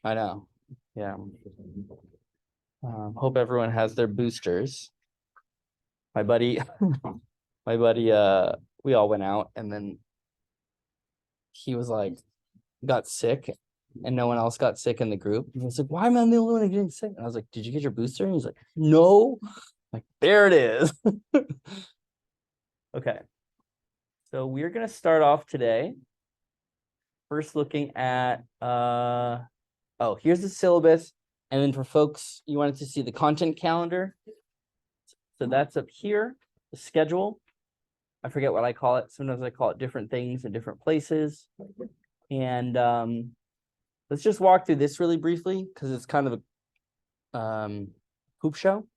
I know. Yeah. Hope everyone has their boosters. My buddy, we all went out and then he was like, got sick and no one else got sick in the group. He was like, why am I the only one getting sick? And I was like, did you get your booster? And he's like, no. I'm like, there it is. Okay. So we're going to start off today. First looking at, here's the syllabus. And then for folks, you wanted to see the content calendar. So that's up here, the schedule. I forget what I call it. Sometimes I call it different things in different places. And let's just walk through this really briefly because it's kind of a hoop show.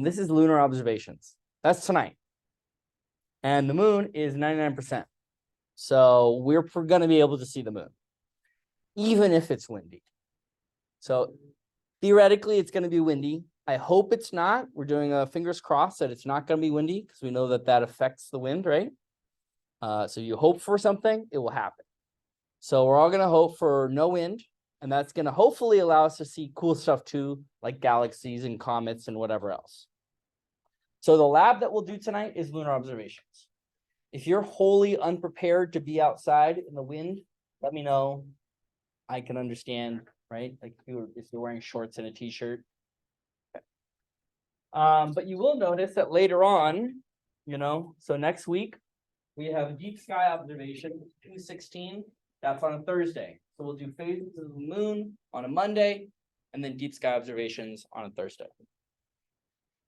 This is lunar observations. That's tonight. And the moon is 99%. So we're going to be able to see the moon, even if it's windy. So theoretically, it's going to be windy. I hope it's not. We're doing a fingers crossed that it's not going to be windy because we know that that affects the wind, right? So you hope for something, it will happen. So we're all going to hope for no wind, and that's going to hopefully allow us to see cool stuff too, like galaxies and comets and whatever else. So the lab that we'll do tonight is lunar observations. If you're wholly unprepared to be outside in the wind, let me know. I can understand, right? Like if you're wearing shorts and a t-shirt. Okay. But you will notice that later on, so next week, we have deep sky observation, 216. That's on a Thursday. So we'll do phases of the moon on a Monday, and then deep sky observations on a Thursday.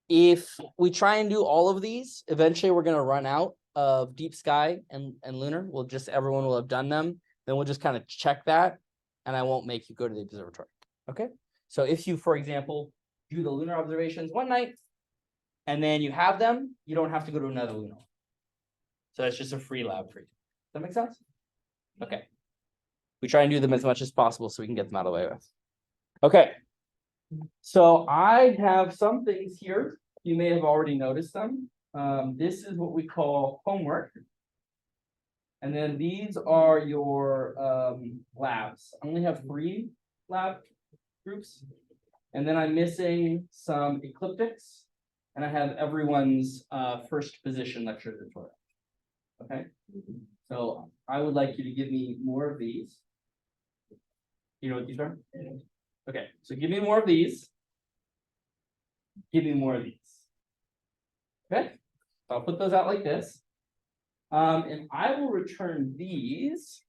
If we try and do all of these, eventually we're going to run out of deep sky and lunar. Everyone will have done them. Then we'll just kind of check that, and I won't make you go to the observatory. Okay? So if you, for example, do the lunar observations one night, and then you have them, you don't have to go to another lunar. So that's just a free lab for you. Does that make sense? Okay. We try and do them as much as possible so we can get them out of the way with. Okay. So I have some things here. You may have already noticed them. This is what we call homework. And then these are your labs. I only have 3 lab groups. And then I'm missing some ecliptics. And I have everyone's first position lecture tutorial. Okay. So I would like you to give me more of these. You know what these are? Okay, so give me more of these. Give me more of these. Okay, I'll put those out like this. And I will return these.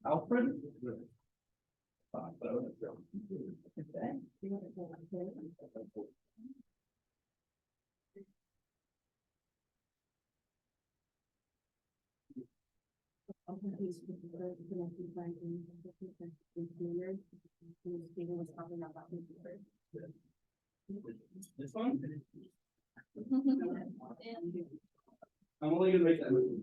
Alfred? This one? I'm only gonna make that move.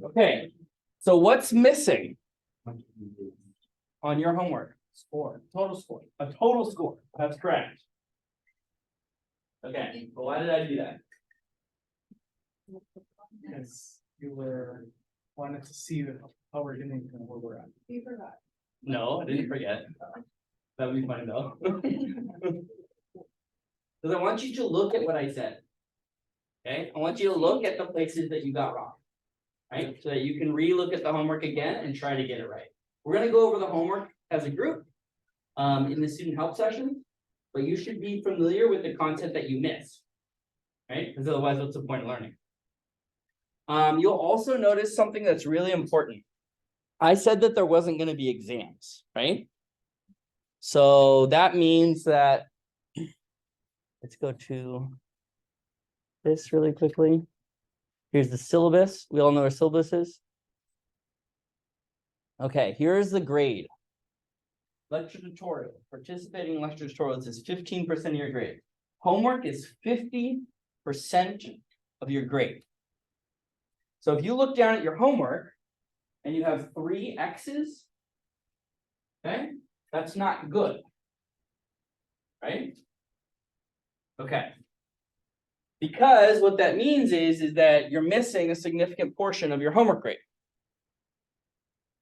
Okay, so what's missing on your homework? Score, total score, a total score. That's correct. Okay, well, why did I do that? Because you were wanted to see how we're doing and where we're at. You forgot. No, I didn't forget. That would be fine though. Because I want you to look at what I said. Okay, I want you to look at the places that you got wrong. Right, so that you can re-look at the homework again and try to get it right. We're going to go over the homework as a group in the student help session, but you should be familiar with the content that you missed, right? Because otherwise, what's the point of learning? You'll also notice something that's really important. I said that there wasn't going to be exams, right? So that means that, let's go to this really quickly. Here's the syllabus. We all know what our syllabus is. Okay, here's the grade. lecture tutorial. Participating in lecture tutorials is 15% of your grade. Homework is 50% of your grade. So if you look down at your homework and you have 3 X's, okay, that's not good, right? Okay. Because what that means is that you're missing a significant portion of your homework grade.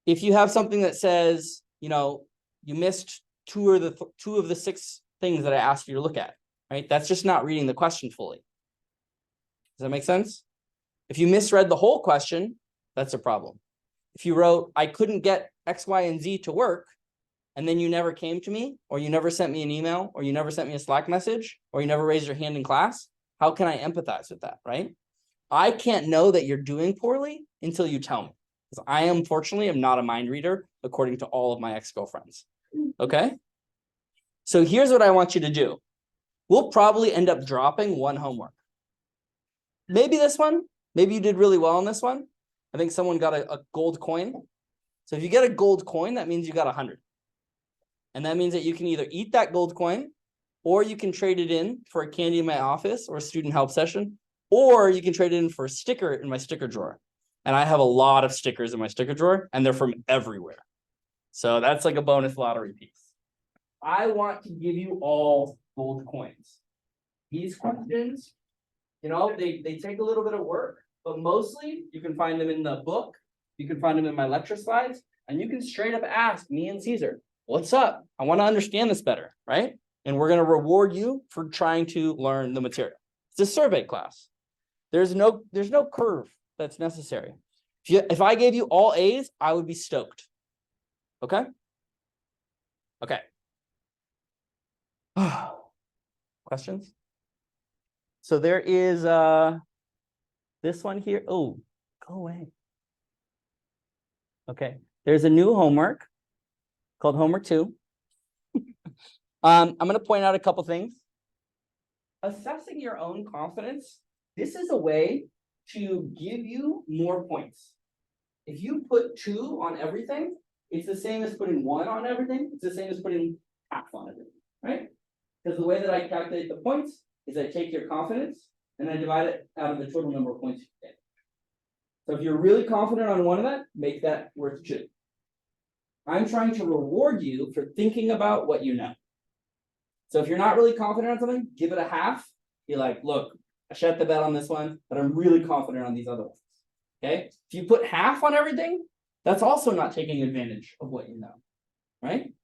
If you have something that says, you know, you missed two of the 6 things that I asked you to look at, right? That's just not reading the question fully. Does that make sense? If you misread the whole question, that's a problem. If you wrote, I couldn't get X, Y, and Z to work, and then you never came to me, or you never sent me an email, or you never sent me a Slack message, or you never raised your hand in class, how can I empathize with that, right? I can't know that you're doing poorly until you tell me. Because I, unfortunately, am not a mind reader, according to all of my ex-girlfriends. Okay? So here's what I want you to do. We'll probably end up dropping 1 homework. Maybe this one. Maybe you did really well on this one. I think someone got a gold coin. So if you get a gold coin, that means you got 100. And that means that you can either eat that gold coin, or you can trade it in for a candy in my office or a student help session, or you can trade it in for a sticker in my sticker drawer. And I have a lot of stickers in my sticker drawer, and they're from everywhere. So that's like a bonus lottery piece. I want to give you all gold coins. These questions, you know, they take a little bit of work, but mostly you can find them in the book. You can find them in my lecture slides, and you can straight up ask me and Caesar, what's up? I want to understand this better, right? And we're going to reward you for trying to learn the material. It's a survey class. There's no curve that's necessary. If I gave you all A's, I would be stoked. Okay? Okay. Questions? So there is this one here. Oh, go away. Okay. There's a new homework called homework 2. I'm going to point out a couple things. Assessing your own confidence. This is a way to give you more points. If you put 2 on everything, it's the same as putting 1 on everything. It's the same as putting half on everything, right? Because the way that I calculate the points is I take your confidence and I divide it out of the total number of points you get. So if you're really confident on one of that, make that worth 2. I'm trying to reward you for thinking about what you know. So if you're not really confident on something, give it a half. Be like, look, I shed the bet on this one, but I'm really confident on these other ones. Okay? If you put half on everything, that's also not taking advantage of what you know, right?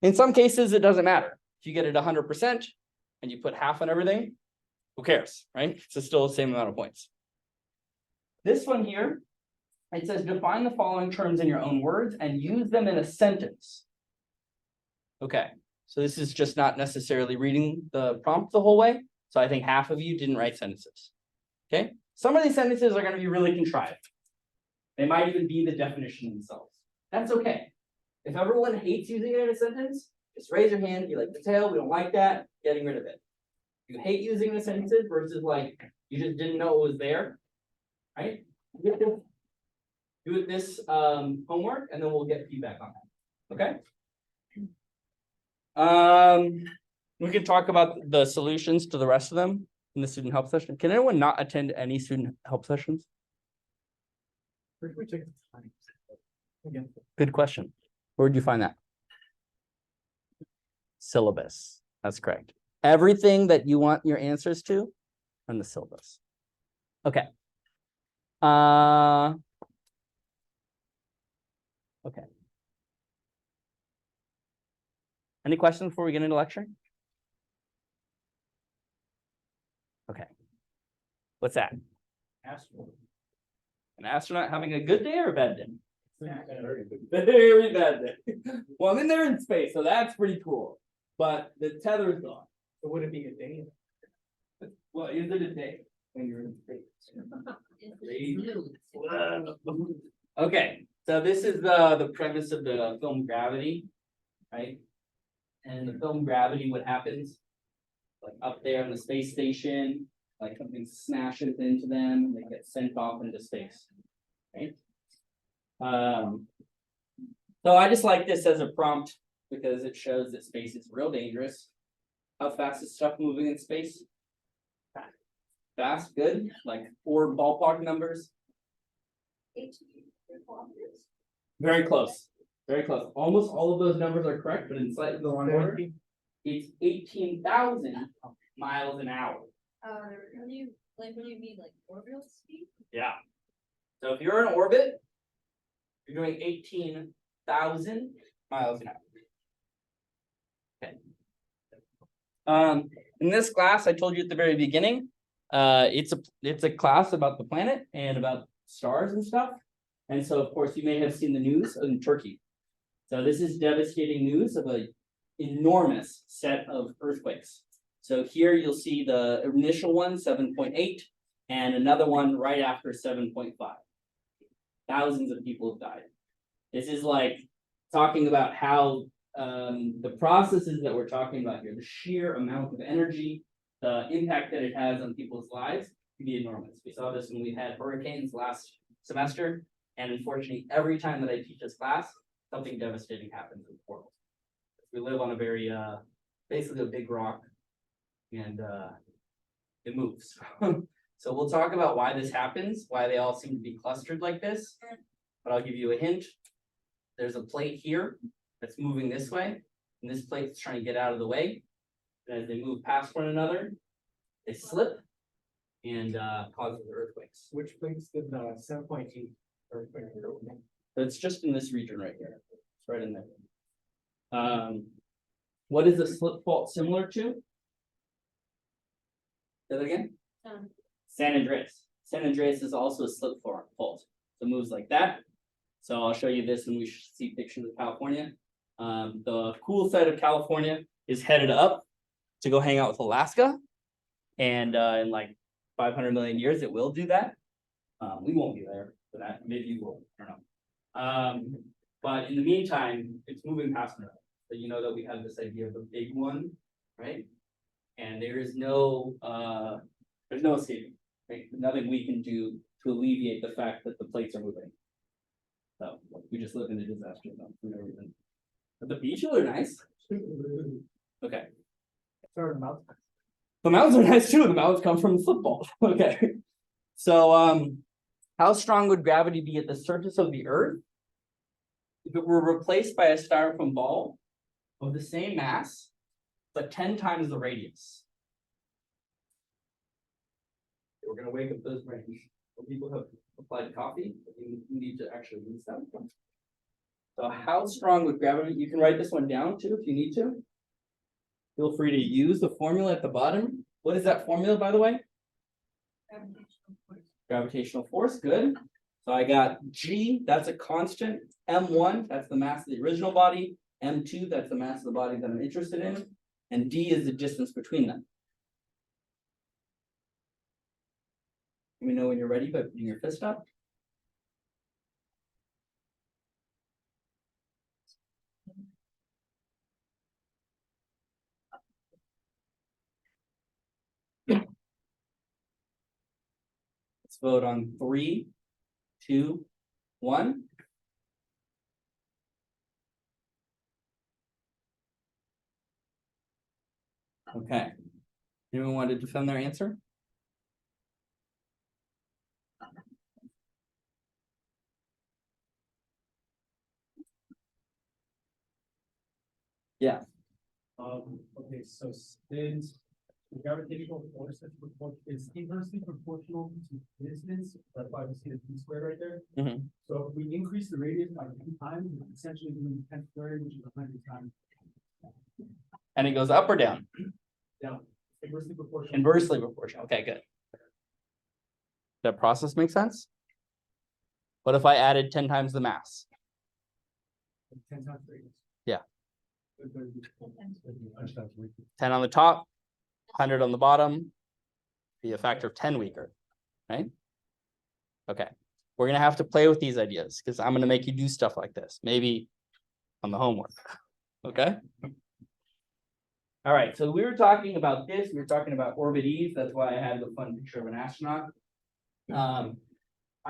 In some cases, it doesn't matter. If you get it 100% and you put half on everything, who cares, right? It's still the same amount of points. This one here, it says define the following terms in your own words and use them in a sentence. Okay, so this is just not necessarily reading the prompt the whole way. So I think half of you didn't write sentences. Okay, some of these sentences are going to be really contrived. They might even be the definition themselves. That's okay. If everyone hates using it in a sentence, just raise your hand. You like the tail, we don't like that, getting rid of it. You hate using the sentences versus like you just didn't know it was there, right? Do it this homework, and then we'll get feedback on that. Okay. We can talk about the solutions to the rest of them in the student help session. Can anyone not attend any student help sessions? Good question. Where would you find that? Syllabus. That's correct. Everything that you want your answers to on the syllabus. Okay. Okay. Any questions before we get into lecture? Okay. What's that? Astronaut. An astronaut having a good day or a bad day? Very bad day. Well, I'm in there in space, so that's pretty cool. But the tether is gone. So would it be a day? Well, is it a day when you're in space? Okay, so this is the premise of the film Gravity, right? And the film Gravity, what happens? Like up there on the space station, like something smashes into them, and they get sent off into space, right? So I just like this as a prompt because it shows that space is real dangerous. How fast is stuff moving in space? Fast, good, like 4 ballpark numbers. 18 kilometers. Very close, very close. Almost all of those numbers are correct, but in slightly the wrong order. It's 18,000 miles an hour. What do you mean, like orbital speed? Yeah. So if you're in orbit, you're doing 18,000 miles an hour. Okay. In this class, I told you at the very beginning, it's a class about the planet and about stars and stuff. And so, of course, you may have seen the news in Turkey. So this is devastating news of an enormous set of earthquakes. So here you'll see the initial one, 7.8, and another one right after 7.5. Thousands of people have died. This is like talking about how the processes that we're talking about here, the sheer amount of energy, the impact that it has on people's lives can be enormous. We saw this when we had hurricanes last semester, and unfortunately, every time that I teach this class, something devastating happens in the world. We live on a very, basically a big rock, and it moves. So we'll talk about why this happens, why they all seem to be clustered like this, but I'll give you a hint. There's a plate here that's moving this way, and this plate's trying to get out of the way. And as they move past one another, they slip and cause earthquakes. Which plates did the 7.8 earthquake? So it's just in this region right here. It's right in there. What is a slip fault similar to? Say that again? San Andreas. San Andreas is also a slip fault. So it moves like that. So I'll show you this when we see pictures of California. The cool side of California is headed up to go hang out with Alaska. And in like 500 million years, it will do that. We won't be there for that. Maybe you will. I don't know. But in the meantime, it's moving past Earth. So you know that we have this idea of the big one, right? And there is no there's no escaping. Right? Nothing we can do to alleviate the fact that the plates are moving. So we just live in a disaster zone for no reason. But the beaches are nice. Okay. Sorry, mountains. The mountains are nice too. The mountains come from the football. Okay. So how strong would gravity be at the surface of the Earth if it were replaced by a styrofoam ball of the same mass, but 10 times the radius? We're gonna wake up those brains. People have applied coffee, but you need to actually use them. So how strong would gravity? You can write this one down too if you need to. Feel free to use the formula at the bottom. What is that formula, by the way? Gravitational force. Gravitational force, good. So I got G, that's a constant. M1, that's the mass of the original body. M2, that's the mass of the body that I'm interested in. And D is the distance between them. Let me know when you're ready by putting your fist up. Let's vote on 3, 2, 1. Okay. Anyone want to defend their answer? Yeah. Okay, so since the gravitational force is inversely proportional to distance, that's why we see the d squared right there. Mhm. So if we increase the radius by 10 times, we're essentially doing 10 squared, which is 100 times. And it goes up or down? Down. Inversely proportional. Inversely proportional. Okay, good. That process makes sense? What if I added 10 times the mass? 10 times radius. Yeah. 10 10 on the top, 100 on the bottom, be a factor of 10 weaker, right? Okay. We're going to have to play with these ideas because I'm going to make you do stuff like this, maybe on the homework. Okay. All right. So we were talking about this. We were talking about orbites. That's why I had the fun picture of an astronaut. I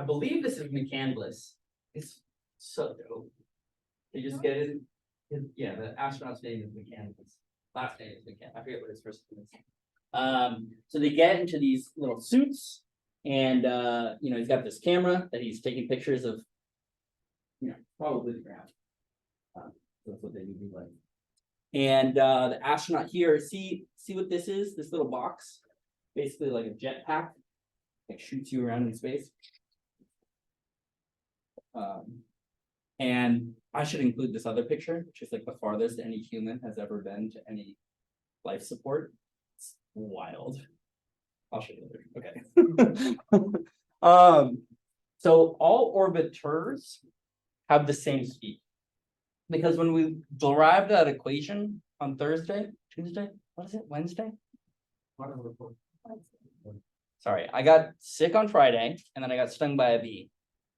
believe this is McCandless. It's so dope. They just get in. Yeah, the astronaut's name is McCann. His last name is McCann. I forget what his first name is. So they get into these little suits, and he's got this camera that he's taking pictures of. Probably the ground. That's what they would be like. And the astronaut here, see what this is? This little box, basically like a jetpack, like shoots you around in space. And I should include this other picture, which is like the farthest any human has ever been to any life support. It's wild. I'll show you later. Okay. So all orbiters have the same speed. Because when we derived that equation on Tuesday, what is it, Wednesday? Sorry, I got sick on Friday and then I got stung by a bee.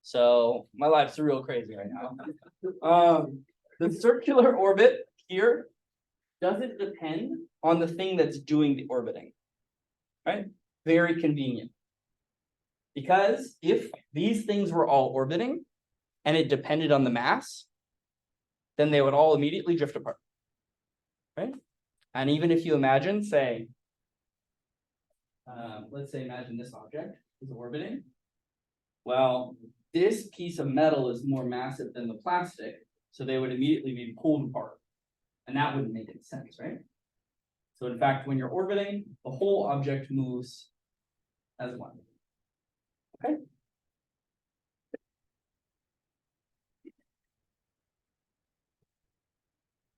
So my life's real crazy right now. The circular orbit here doesn't depend on the thing that's doing the orbiting, right? Very convenient. Because if these things were all orbiting and it depended on the mass, then they would all immediately drift apart, right? And even if you imagine, say, let's say imagine this object is orbiting. Well, this piece of metal is more massive than the plastic, so they would immediately be pulled apart. And that wouldn't make any sense, right? So in fact, when you're orbiting, the whole object moves as one. Okay?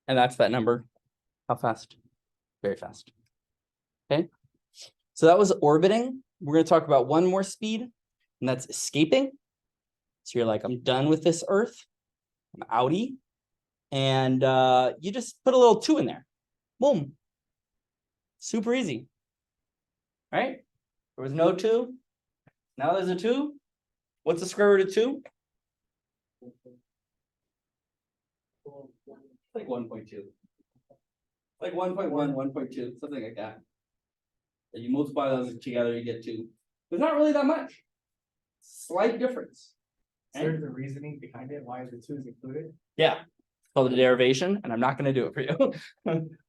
And that's that number. How fast? Very fast. Okay. So that was orbiting. We're going to talk about one more speed, and that's escaping. So you're like, I'm done with this Earth. I'm outie. And you just put a little 2 in there. Boom. Super easy. Right? There was no 2. Now there's a 2. What's the square root of 2? Like 1.2. Like 1.1, 1.2, something like that. And you multiply those together, you get 2. There's not really that much. Slight difference. There's the reasoning behind it, why the 2 is included. Yeah, it's called a derivation, and I'm not going to do it for you.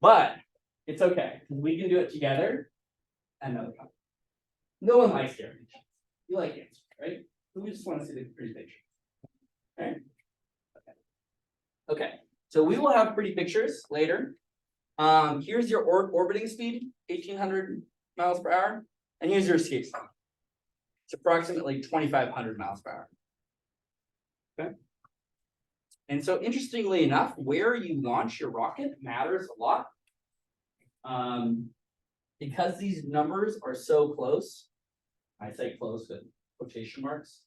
But it's okay, because we can do it together. Another time. No one likes derivations. You like answers, right? So we just want to see the pretty picture. Right? Okay, so we will have pretty pictures later. Here's your orbiting speed, 1,800 miles per hour, and here's your escape speed. It's approximately 2,500 miles per hour. Okay. And so interestingly enough, where you launch your rocket matters a lot. Because these numbers are so close, I say close with quotation marks,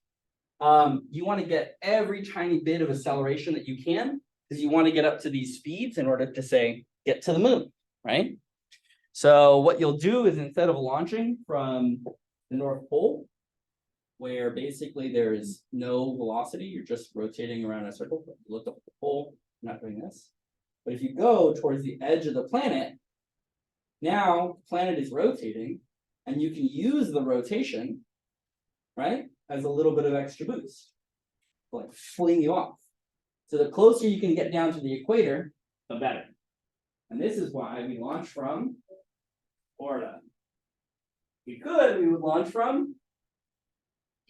you want to get every tiny bit of acceleration that you can, because you want to get up to these speeds in order to say, get to the moon, right? So what you'll do is instead of launching from the North Pole, where basically there is no velocity, you're just rotating around a circle. Look up at the pole, I'm not doing this. But if you go towards the edge of the planet, now the planet is rotating, and you can use the rotation, right, as a little bit of extra boost, like fling you off. So the closer you can get down to the equator, the better. And this is why we launch from Florida. We would launch from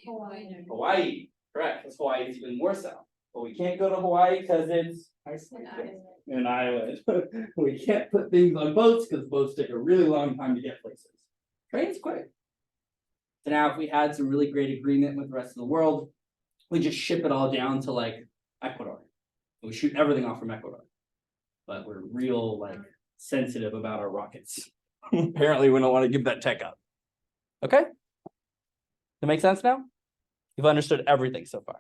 Hawaii. Correct, because Hawaii is even more south. But we can't go to Hawaii because it's an island. We can't put things on boats because boats take a really long time to get places. Trains quick. So now if we had some really great agreement with the rest of the world, we just ship it all down to like Ecuador. We shoot everything off from Ecuador. But we're real like sensitive about our rockets. Apparently we don't want to give that tech up. Okay? That make sense now? You've understood everything so far.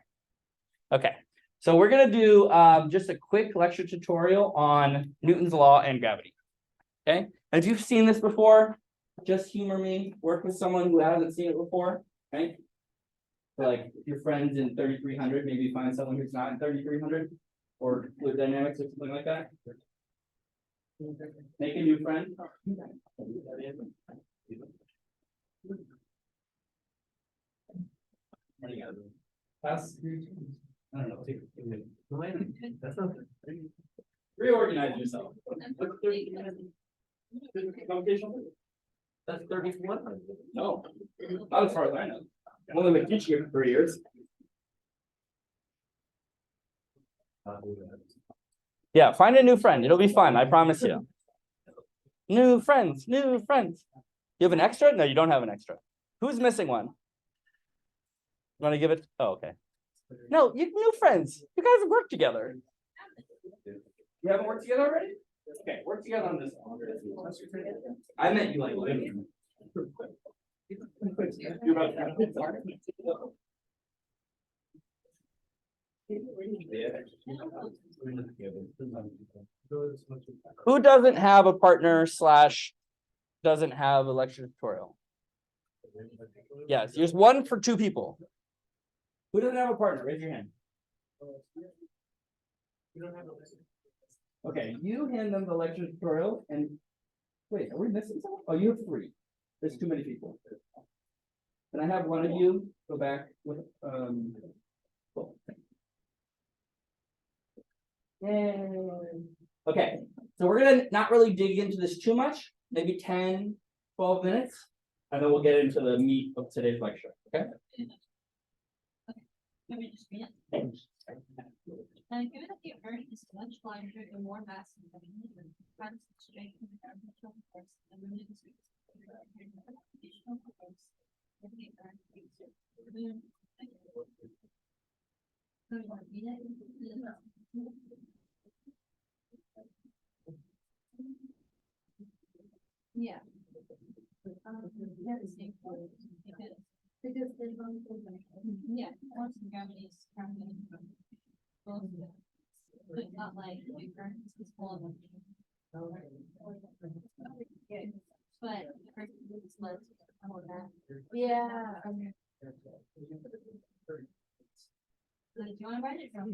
Okay. So we're going to do just a quick lecture tutorial on Newton's law and gravity. Okay? And if you've seen this before, just humor me. Work with someone who hasn't seen it before. Okay? So like if your friend's in 3300, maybe find someone who's not in 3300 or fluid dynamics or something like that. Make a new friend. That's I don't know. That's not. Reorganize yourself. That's 31. No, not as far as I know. I've only been teaching it for 3 years. Yeah, find a new friend. It'll be fun. I promise you. New friends, new friends. You have an extra? No, you don't have an extra. Who's missing one? You want to give it? Oh, okay. No, you new friends. You guys have worked together. You haven't worked together already? Okay, work together on this one. I meant you like living. You're about to- Who doesn't have a partner slash doesn't have a lecture tutorial? Yes, there's one for 2 people. Who doesn't have a partner? Raise your hand. Okay, you hand them the lecture tutorial and wait, are we missing someone? Oh, you have 3. There's too many people. Can I have one of you go back with cool. Yay. Okay, so we're gonna not really dig into this too much, maybe 10, 12 minutes, and then we'll get into the meat of today's lecture, okay? Let me just read it. Given that the Earth is much larger and more massive than the Moon, France is straight from the gravitational force, the Moon is gravitational force, and the Earth is the Moon. So you want to read it? Yeah. Because there's one yeah, once the gravity is both of them. But not like the Earth is full of them. But the Earth is less all of that. Yeah. So do you want to write it down?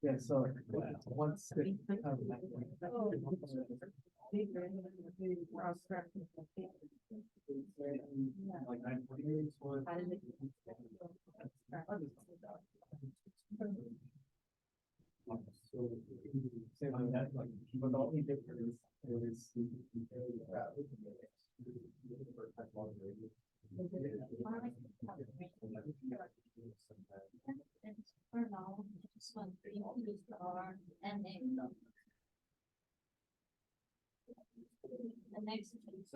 Yeah, so once same on that, like, but the only difference is It's for now, just one thing, use the R and then. The next thing. I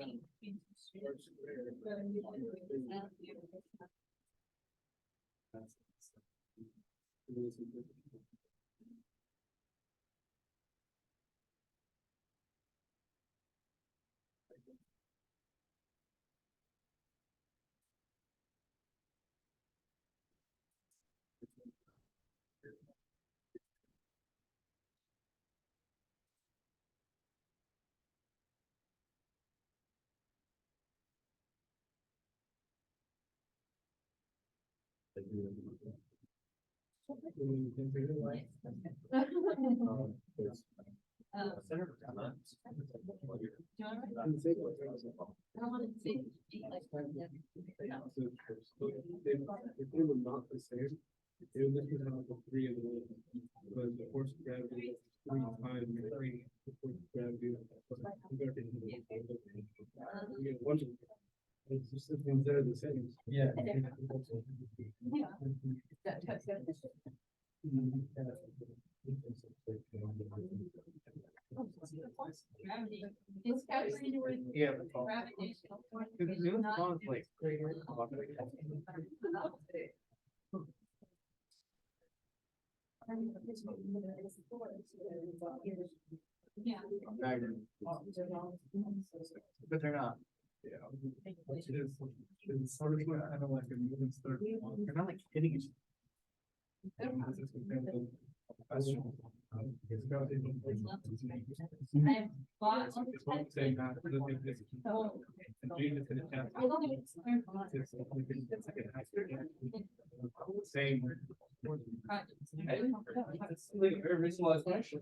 don't want to say like. If they were not the same, it would just be like the 3 of the because the force of gravity is 3 times the force of gravity. It's just the things that are the same. Yeah. Gravity. It's calculated with Yeah. gravitational force. Because the Not- song's like Yeah. but they're not. Yeah. It's sort of kind of like a moving start. They're not like hitting each other. I bought. Saying that, I don't think this. And Jesus in the chat. Same. Like a very reasonable explanation.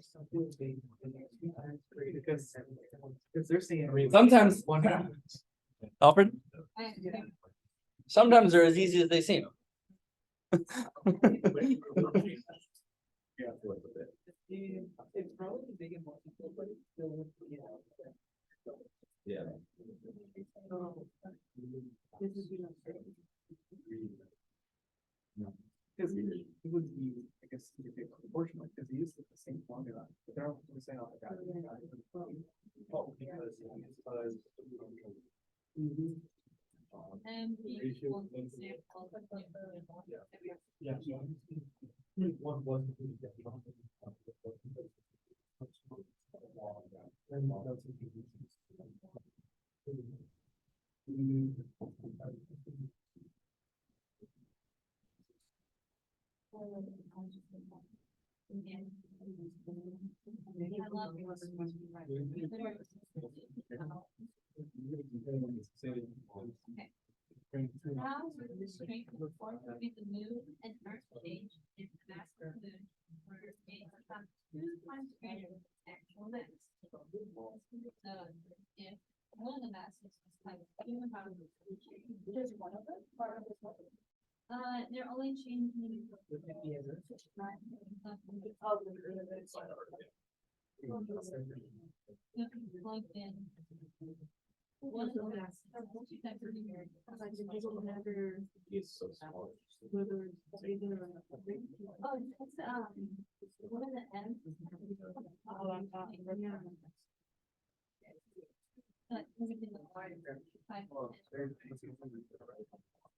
Because they're saying. Sometimes- One happens. Alfred, sometimes they're as easy as they seem. It's probably big and more people, but it's still, you know. Yeah. This is, because it would be, I guess, proportional, because they used the same formula, but they're all saying, oh, I got it. Oh, because. And the one example. Yeah. One was. Now, the strength of the force would be the moon and earth change in the mass of the moon, where it is about 2 times greater than its actual mass. So, if one of the masses was times 2 times. There's one of them, part of this one. They're only changing. Plugged in. One of the masses, 2 times greater. It's so small. Oh, it's, one of the ends. Everything the water.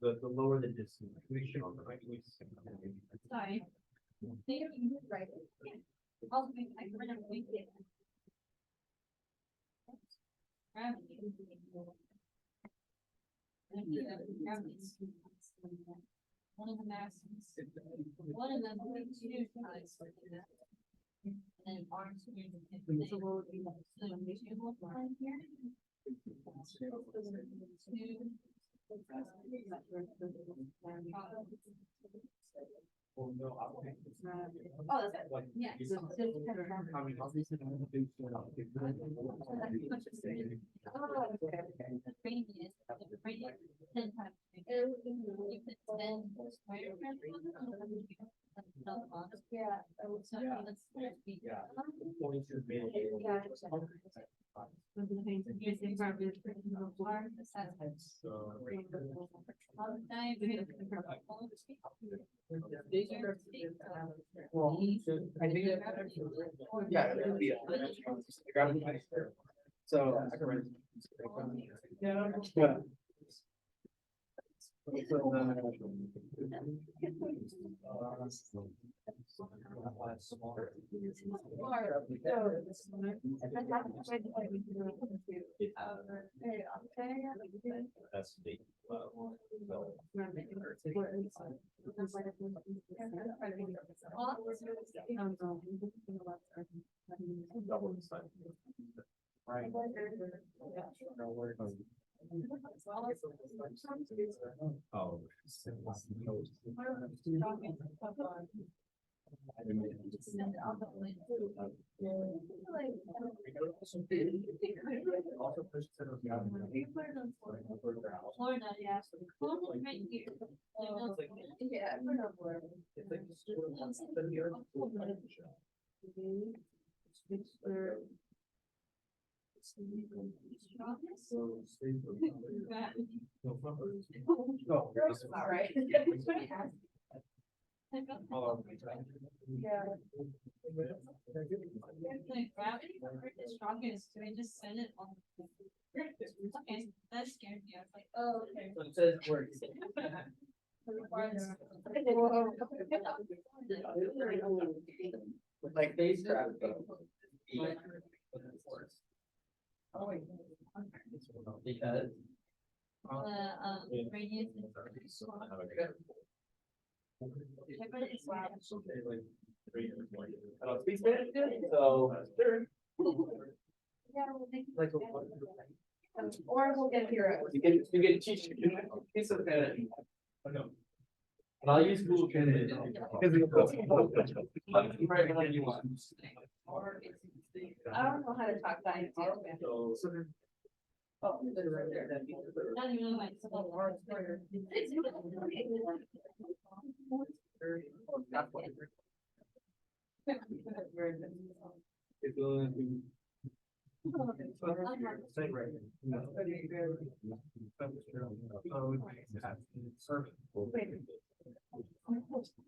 The lower the distance. We should on the right. Sorry. They don't use it right. I'll be, I remember we did. Gravity. One of the masses. One of them will be 2 times. And then arms. So we'll be here. Well, no, Oh, that's it. Yeah. Radius, the radius 10 times. If it's 10 square. Yeah. So let's be. Well, I think that. Yeah, it would be a. So. I can write it. Yeah. That's the. Right. Oh. Florida, yeah. Florida's right here. Yeah, No. all right. Yeah. The gravity is strongest, so I just send it on. Okay, that scared me. I was like, oh, okay. So it says it works. Like they scrap. Because. Radius is. I don't speak Spanish, so. Like. Or we'll get a hero. You get to teach a piece of Spanish. Oh, no. And I'll use Google Translate. I don't know how to talk that. Oh, not even like some of the words where. It's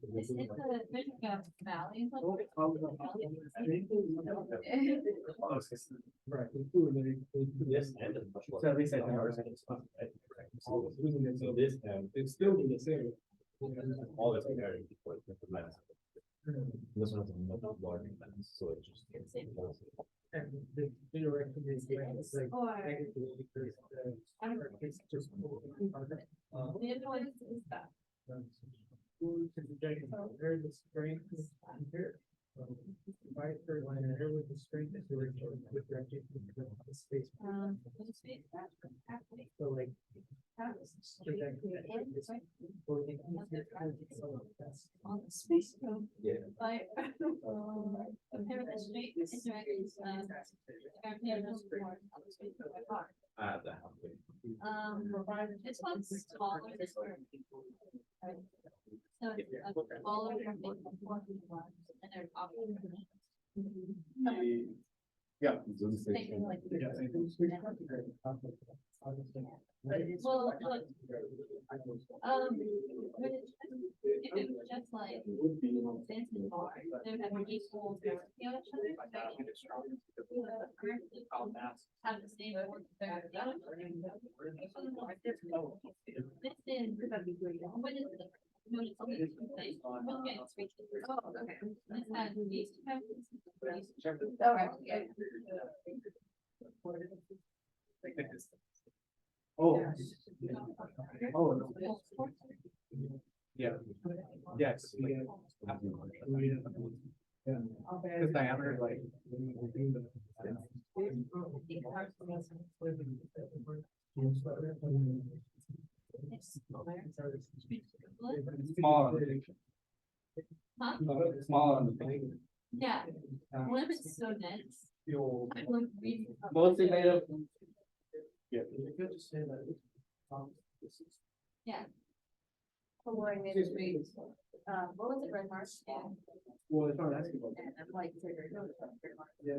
the Michigan Valley. Right. Yes, and it's much more. So at least I know. So this, It's still the same. all this area before it's implemented. This one has a much larger lens, so it just. And the direction is like. Or. It's just. The influence is that. There's the strength here. Right, third line, and here with the strength is with the space. The space actually. So like. On the space room. Yeah. Like, compare the street interactions, compare those reports on the space room by car. This one's smaller, this one. So it's a smaller from the one, and they're opposite. Yeah. Thinking like. Well, look, when it's if it was just like this and bar, they would have equal therapy on each other. Currently have the same work therapy on each other. This is, what is it? No, it's only two things. We'll get it straight to the- Oh, okay. This has these two factors. All right, yeah. Oh. Oh. Yeah. Yes. Yeah. Because diameter like. Smaller. Huh? Smaller on the thing. Yeah, what if it's so dense? I would read. Mostly made of. Yeah. You could just say that. Yeah. What was it, Red Marsh? Yeah. Well, it's not asking about. And I'm like. Yeah.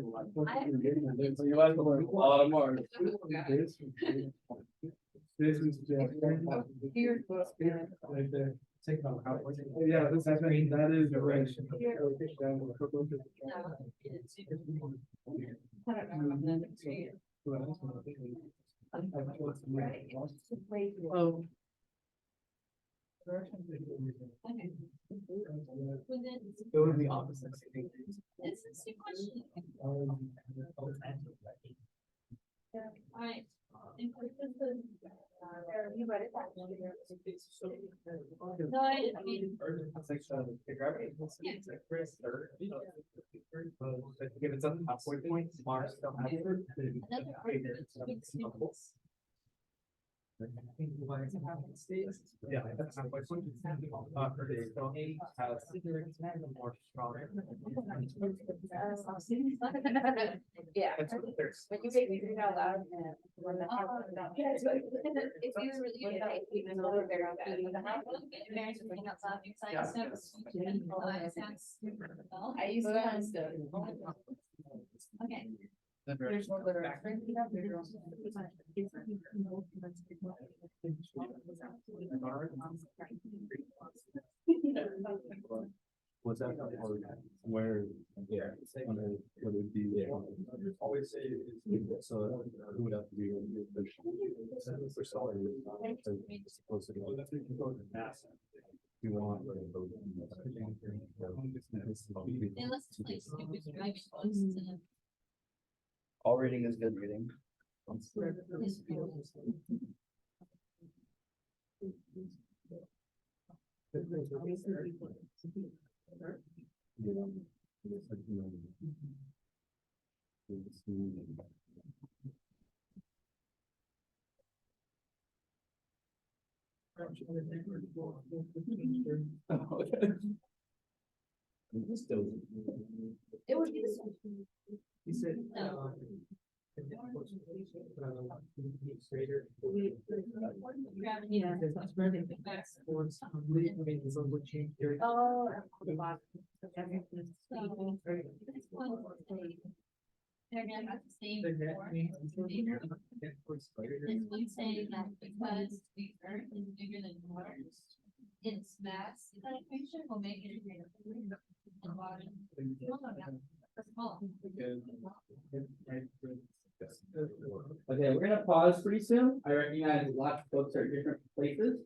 So you like to learn a lot more. This is just. Here. Right there. Take them out. Yeah, this is, that is direction. Oh. It would be opposite. It's a stupid question. Alright. You read it back. No, I mean. If it's a halfway point, Mars still has it. Another argument between students. Yeah, that's halfway point. More stronger. Yeah. That's what there's. When you make me read out loud. If you really good at even though they're very good. Parents are reading out loud, excited stuff. I use that stuff. Okay. There's one that are. Was that where, yeah, would it be? Always say. So who would have to be? For salary. Supposed to go. You want. They listen to like stupid driving books and. All reading is good reading. It would be this one. He said, No. Yeah. Oh. The bottom. This one will stay. They're gonna have the same form. This one saying that because the earth is bigger than Mars, its mass penetration will make it bigger. The bottom. No, no, no. That's small. Okay, we're gonna pause pretty soon. I recognize lots of folks are at different places.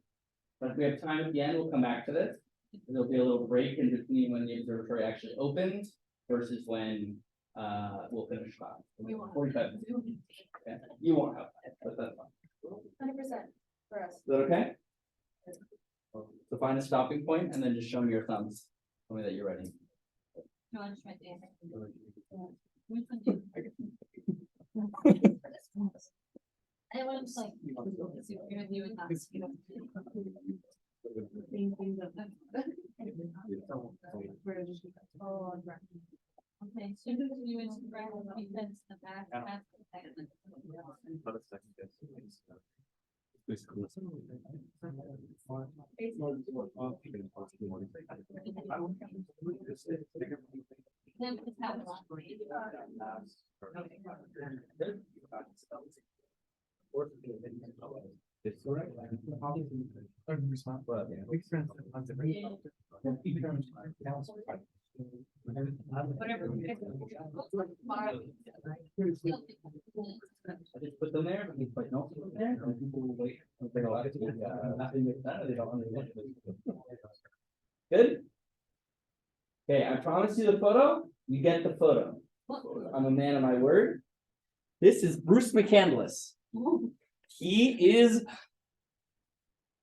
But if we have time at the end, we'll come back to this. There'll be a little break in between when the observatory actually opens versus when we'll finish class. We won't. 45 minutes. Okay. You won't have that, but that's fine. 100% for us. Is that okay? So find a stopping point and then just show me your thumbs. Tell me that you're ready. No, I'm just right there. Which one do you- I want to like, see what you're gonna do with that. Oh, right. Okay, so you inscribe because the back has the second. Then it's how it's It's correct. whatever. I just put them there, but he's like, no, put them there, and people will wait. They don't like it, nothing with that, they don't understand it. Good? Okay, I promise you the photo, you get the photo. I'm a man of my word. This is Bruce McCandless. He is.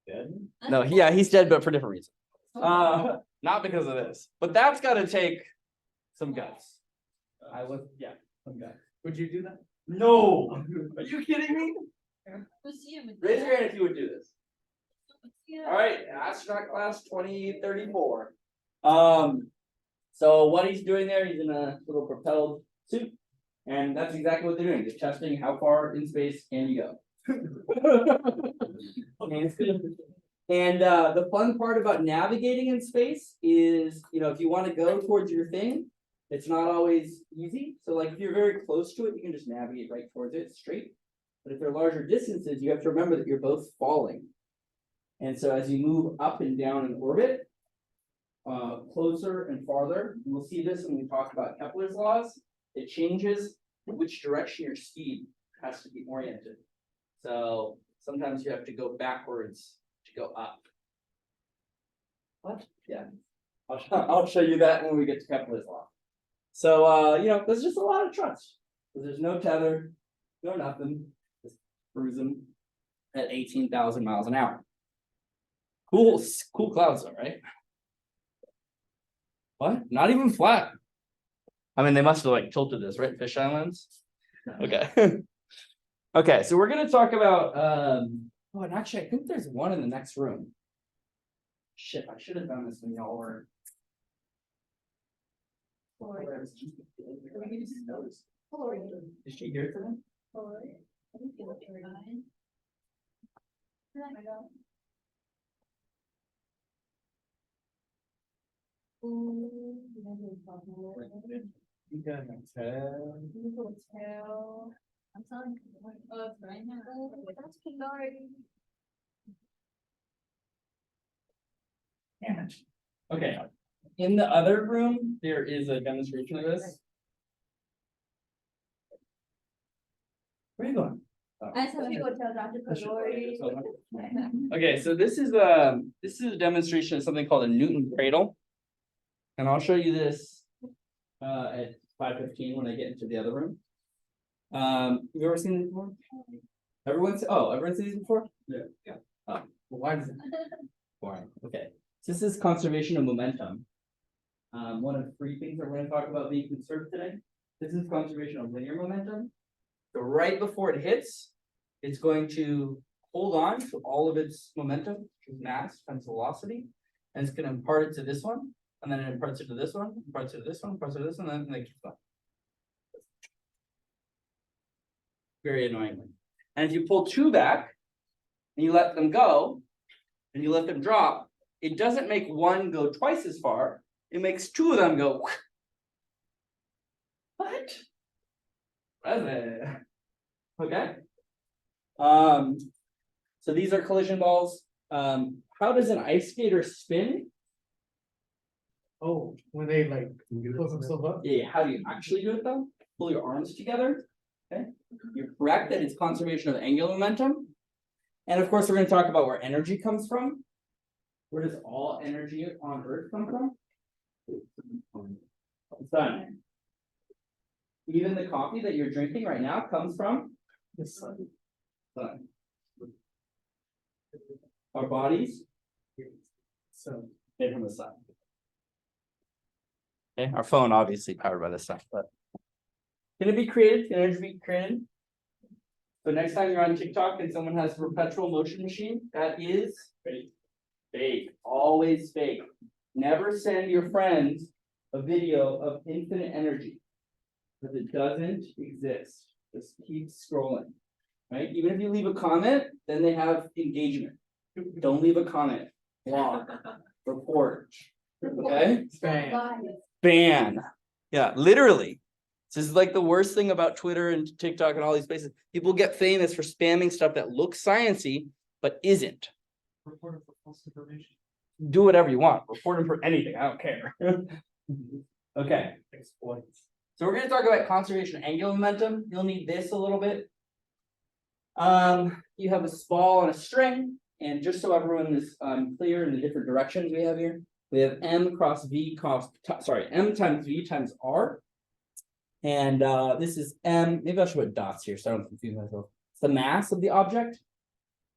Dead? No, yeah, he's dead, but for different reasons. Not because of this, but that's gotta take some guts. I was, yeah, some guts. Would you do that? No, are you kidding me? Museum. Raise your hand if you would do this. All right, astronaut class 2034. So what he's doing there, he's in a little propelled suit, and that's exactly what they're doing. They're testing how far in space can you go. And the fun part about navigating in space is, you know, if you want to go towards your thing, it's not always easy. So like if you're very close to it, you can just navigate right towards it straight. But if they're larger distances, you have to remember that you're both falling. And so as you move up and down in orbit, closer and farther, and we'll see this when we talk about Kepler's laws, it changes which direction your speed has to be oriented. So sometimes you have to go backwards to go up. What? Yeah. I'll show you that when we get to Kepler's law. So you know, there's just a lot of trust. There's no tether, no nothing. Just cruising at 18,000 miles an hour. Cool clouds though, right? What? Not even flat. I mean, they must have like tilted this, right? Fish islands. Okay. Okay, so we're gonna talk about oh, and actually I think there's one in the next room. Shit, I should have done this when y'all were. Is she here today? You got I'm telling you. Oh, it's right now. That's Pandora. Damn it. Okay, in the other room, there is a demonstration of this. Where are you going? Oh. I just have to go tell Dr. Pandora. Okay, so this is a demonstration of something called a Newton cradle. And I'll show you this at 5:15 when I get into the other room. You ever seen this before? Everyone's seen these before? Yeah. Oh, well, why does it? Boring. Okay. So this is conservation of momentum. One of 3 things that we're going to talk about being conserved today. This is conservation of linear momentum. So right before it hits, it's going to hold on to all of its momentum mass times velocity, and it's gonna impart it to this one, and then it imparts it to this one, imparts it to this one, imparts it to this one, and then it keeps going. Very annoyingly. And if you pull two back, and you let them go, and you let them drop, it doesn't make one go twice as far, it makes two of them go. What? Okay. So these are collision balls. How does an ice skater spin? Oh, when they like close themselves up? Yeah, how do you actually do it though? Pull your arms together. Okay, you're correct that it's conservation of angular momentum. And of course, we're going to talk about where energy comes from. Where does all energy on Earth come from? The sun. Even the coffee that you're drinking right now comes from The sun. sun. Our bodies So. made from the sun. Okay, our phone obviously powered by the sun, but can it be created? Can energy be created? So next time you're on TikTok and someone has a perpetual motion machine, that is fake. Fake, always fake. Never send your friends a video of infinite energy because it doesn't exist. Just keep scrolling, right? Even if you leave a comment, then they have engagement. Don't leave a comment. Blog, report, okay? Ban. Yeah, literally. This is like the worst thing about Twitter and TikTok and all these places. People get famous for spamming stuff that looks sciencey, but isn't. Reported for false information. Do whatever you want. Report them for anything. I don't care. Okay. Exploits. So we're going to talk about conservation of angular momentum. You'll need this a little bit. You have a ball and a string, and just so everyone is clear in the different directions we have here, we have m cross v m times v times r, and this is m. Maybe I should put dots here so I don't confuse myself. It's the mass of the object,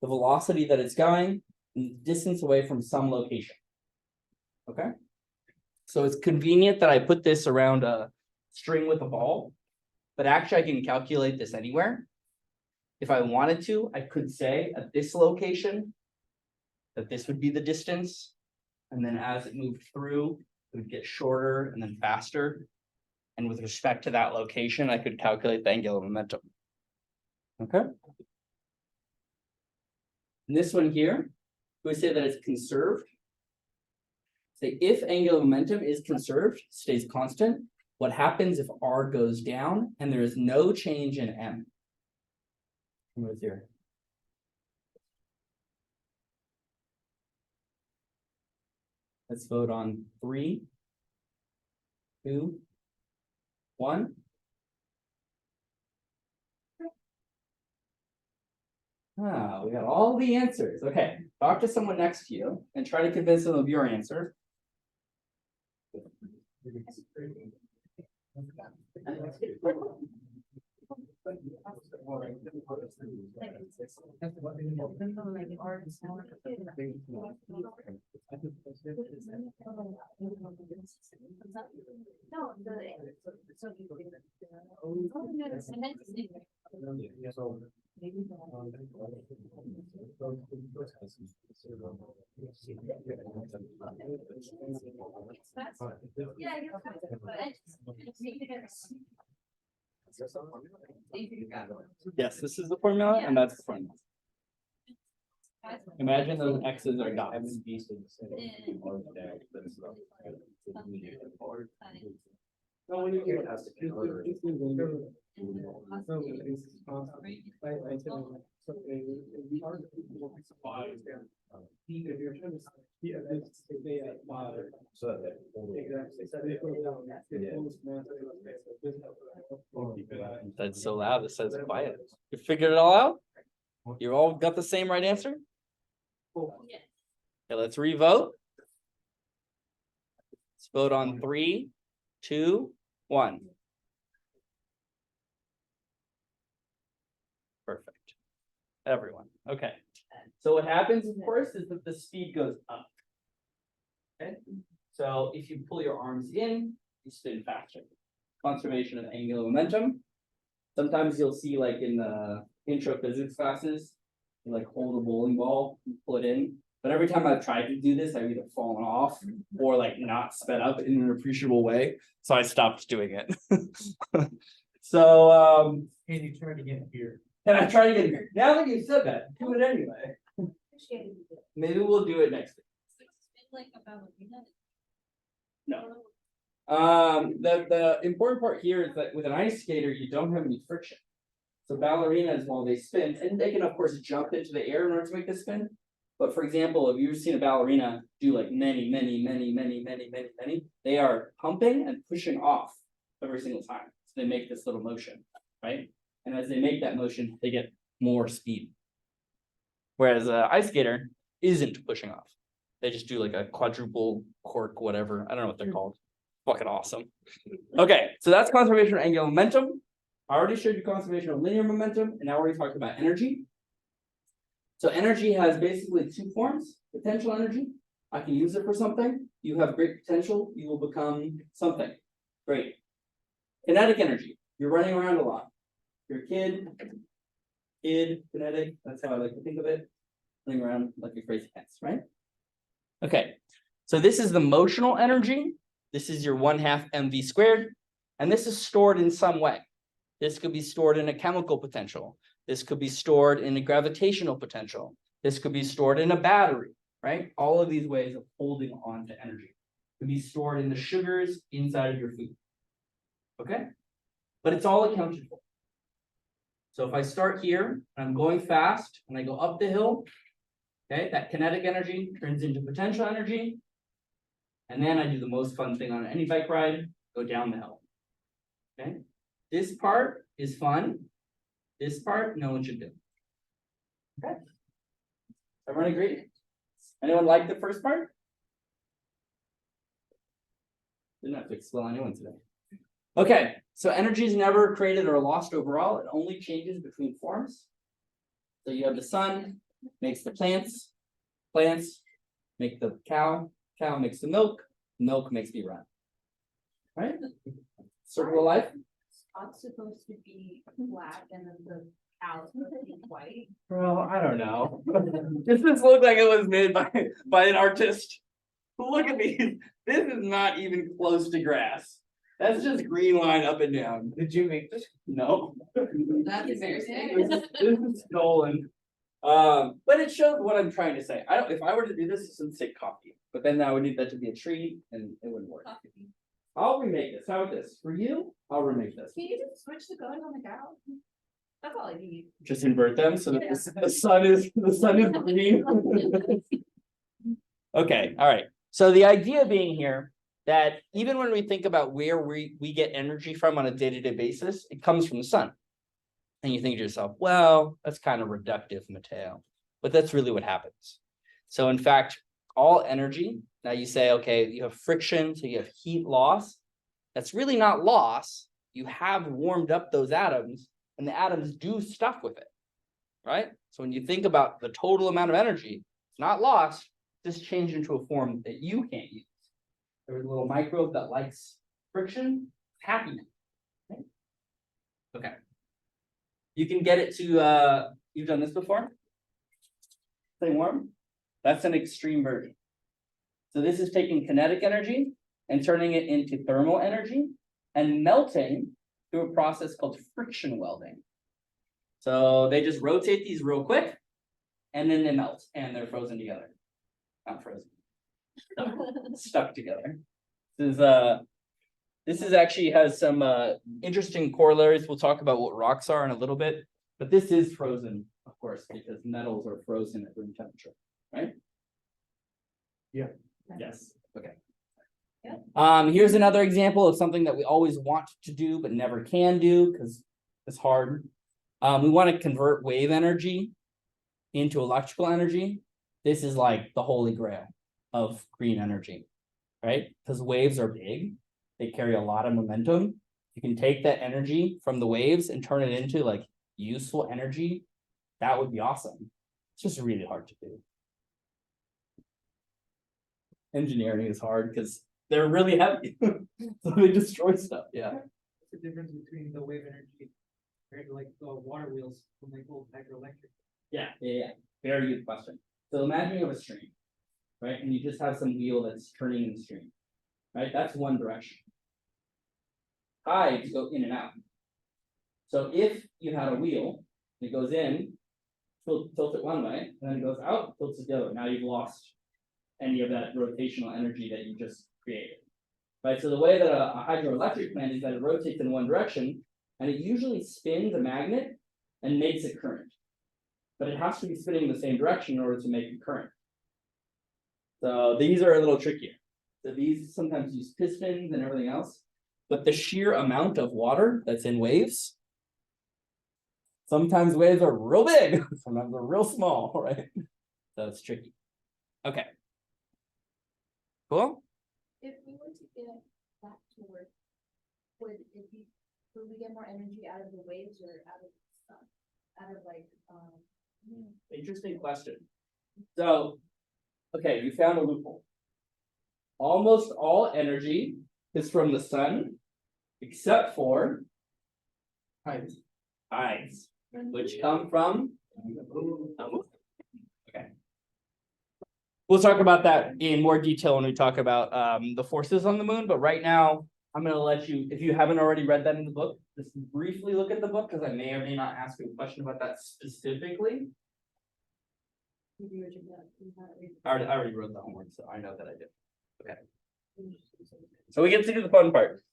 the velocity that it's going, and the distance away from some location. Okay. So it's convenient that I put this around a string with a ball, but actually I can calculate this anywhere. If I wanted to, I could say at this location that this would be the distance. And then as it moved through, it would get shorter and then faster. And with respect to that location, I could calculate the angular momentum. Okay. And this one here, we say that it's conserved. Say if angular momentum is conserved, stays constant, what happens if R goes down and there is no change in M? What's here? Let's vote on 3, 2, 1. Ah, we got all the answers. Okay, talk to someone next to you and try to convince them of your answer. Yes, this is the formula, and that's the formula. Imagine those X's are dots. That's so loud, it says quiet. You figured it all out? You all got the same right answer? Okay, let's revote. Let's vote on 3, 2, 1. Perfect. Everyone. Okay. So what happens, of course, is that the speed goes up. Okay. So if you pull your arms in, you spin faster. Conservation of angular momentum. Sometimes you'll see, like in the intro physics classes, you like hold a bowling ball, you pull it in, But every time I've tried to do this, I've either fallen off or like not sped up in an appreciable way. So I stopped doing it. So And you try to get here. and I tried to get here. Now that you said that, do it anyway. Appreciate it. Maybe we'll do it next week. It's been like a ballerina. No. The important part here is that with an ice skater, you don't have any friction. So ballerinas, while they spin, and they can of course jump into the air in order to make the spin. But for example, if you've seen a ballerina do like many, they are pumping and pushing off every single time. So they make this little motion, right? And as they make that motion, they get more speed. Whereas an ice skater isn't pushing off. They just do like a quadruple cork, whatever. I don't know what they're called. Fucking awesome. Okay, so that's conservation of angular momentum. I already showed you conservation of linear momentum, and now we're going to talk about energy. So energy has basically two forms: potential energy. I can use it for something. You have great potential, you will become something. Great. Kinetic energy. You're running around a lot. You're a kid, kinetic, that's how I like to think of it. Running around like a crazy pants, right? Okay, so this is the motional energy. This is your 1/2 mv squared, and this is stored in some way. This could be stored in a chemical potential. This could be stored in a gravitational potential. This could be stored in a battery, right? All of these ways of holding on to energy. It could be stored in the sugars inside of your food. Okay, but it's all accounted for. So if I start here, and I'm going fast, and I go up the hill, okay, that kinetic energy turns into potential energy. And then I do the most fun thing on any bike ride, go down the hill. Okay, this part is fun. This part, no one should do. Okay, everyone agree? Anyone like the first part? Didn't have to explain anyone today. Okay, so energy is never created or lost overall. It only changes between forms. So you have the sun makes the plants, plants make the cow, cow makes the milk makes me run. Right? Circle of life. Spot's supposed to be black and then the cow's supposed to be white. Bro, I don't know. Does this look like it was made by an artist? Look at these. This is not even close to grass. That's just green line up and down. Did you make this? No. That's embarrassing. This is stolen. But it shows what I'm trying to say. If I were to do this would say coffee, but then I would need that to be a tree and it wouldn't work. I'll remake this. How about this? For you, I'll remake this. Can you just switch the colors on the cow? That's all I need. Just invert them so that the sun is green. Okay, all right. So the idea being here that even when we think about where we get energy from on a day-to-day basis, it comes from the sun. And you think to yourself, well, that's kind of reductive, Matteo. But that's really what happens. So in fact, all energy, now you say, okay, you have friction, so you have heat loss. That's really not loss. You have warmed up those atoms, and the atoms do stuff with it, right? So when you think about the total amount of energy, it's not lost, just changed into a form that you can't use. There's a little microbe that likes friction, happy. Okay. You can get it to, you've done this before? Stay warm? That's an extreme version. So this is taking kinetic energy and turning it into thermal energy and melting through a process called friction welding. So they just rotate these real quick and then they melt and they're frozen together. Not frozen. Stuck together. This is actually has some interesting corollaries. We'll talk about what rocks are in a little bit, but this is frozen, of course, because metals are frozen at room temperature, right? Yeah. Yes. Okay. Here's another example of something that we always want to do but never can do because it's hard. We want to convert wave energy into electrical energy. This is like the holy grail of green energy, right? Because waves are big. They carry a lot of momentum. You can take that energy from the waves and turn it into like useful energy. That would be awesome. It's just really hard to do. Engineering is hard because they're really heavy. So they destroy stuff. Yeah. What's the difference between the wave energy compared to like the water wheels from like old hydroelectric? Yeah. Very good question. So imagine you have a stream, right? And you just have some wheel that's turning in the stream, right? That's one direction. Tides go in and out. So if you had a wheel, it goes in, tilt it one way, and then it goes out, tilts it the other. Now you've lost any of that rotational energy that you just created. Right, so the way that a hydroelectric plant is that it rotates in one direction, and it usually spins a magnet and makes a current. But it has to be spinning in the same direction in order to make a current. So these are a little trickier. So these sometimes use pistons and everything else, but the sheer amount of water that's in waves, sometimes waves are real big, sometimes they're real small, right? So it's tricky. Okay. Cool. If we were to get back to work, would we get more energy out of the waves or out of the sun? Out of like, Interesting question. So, okay, you found a loophole. Almost all energy is from the sun, except for tides, which come from. Okay. We'll talk about that in more detail when we talk about the forces on the moon, but right now I'm going to let you, if you haven't already read that in the book, just briefly look at the book because I may or may not ask you a question about that specifically. I already wrote the homework, so I know that I did. Okay. So we get to do the fun part.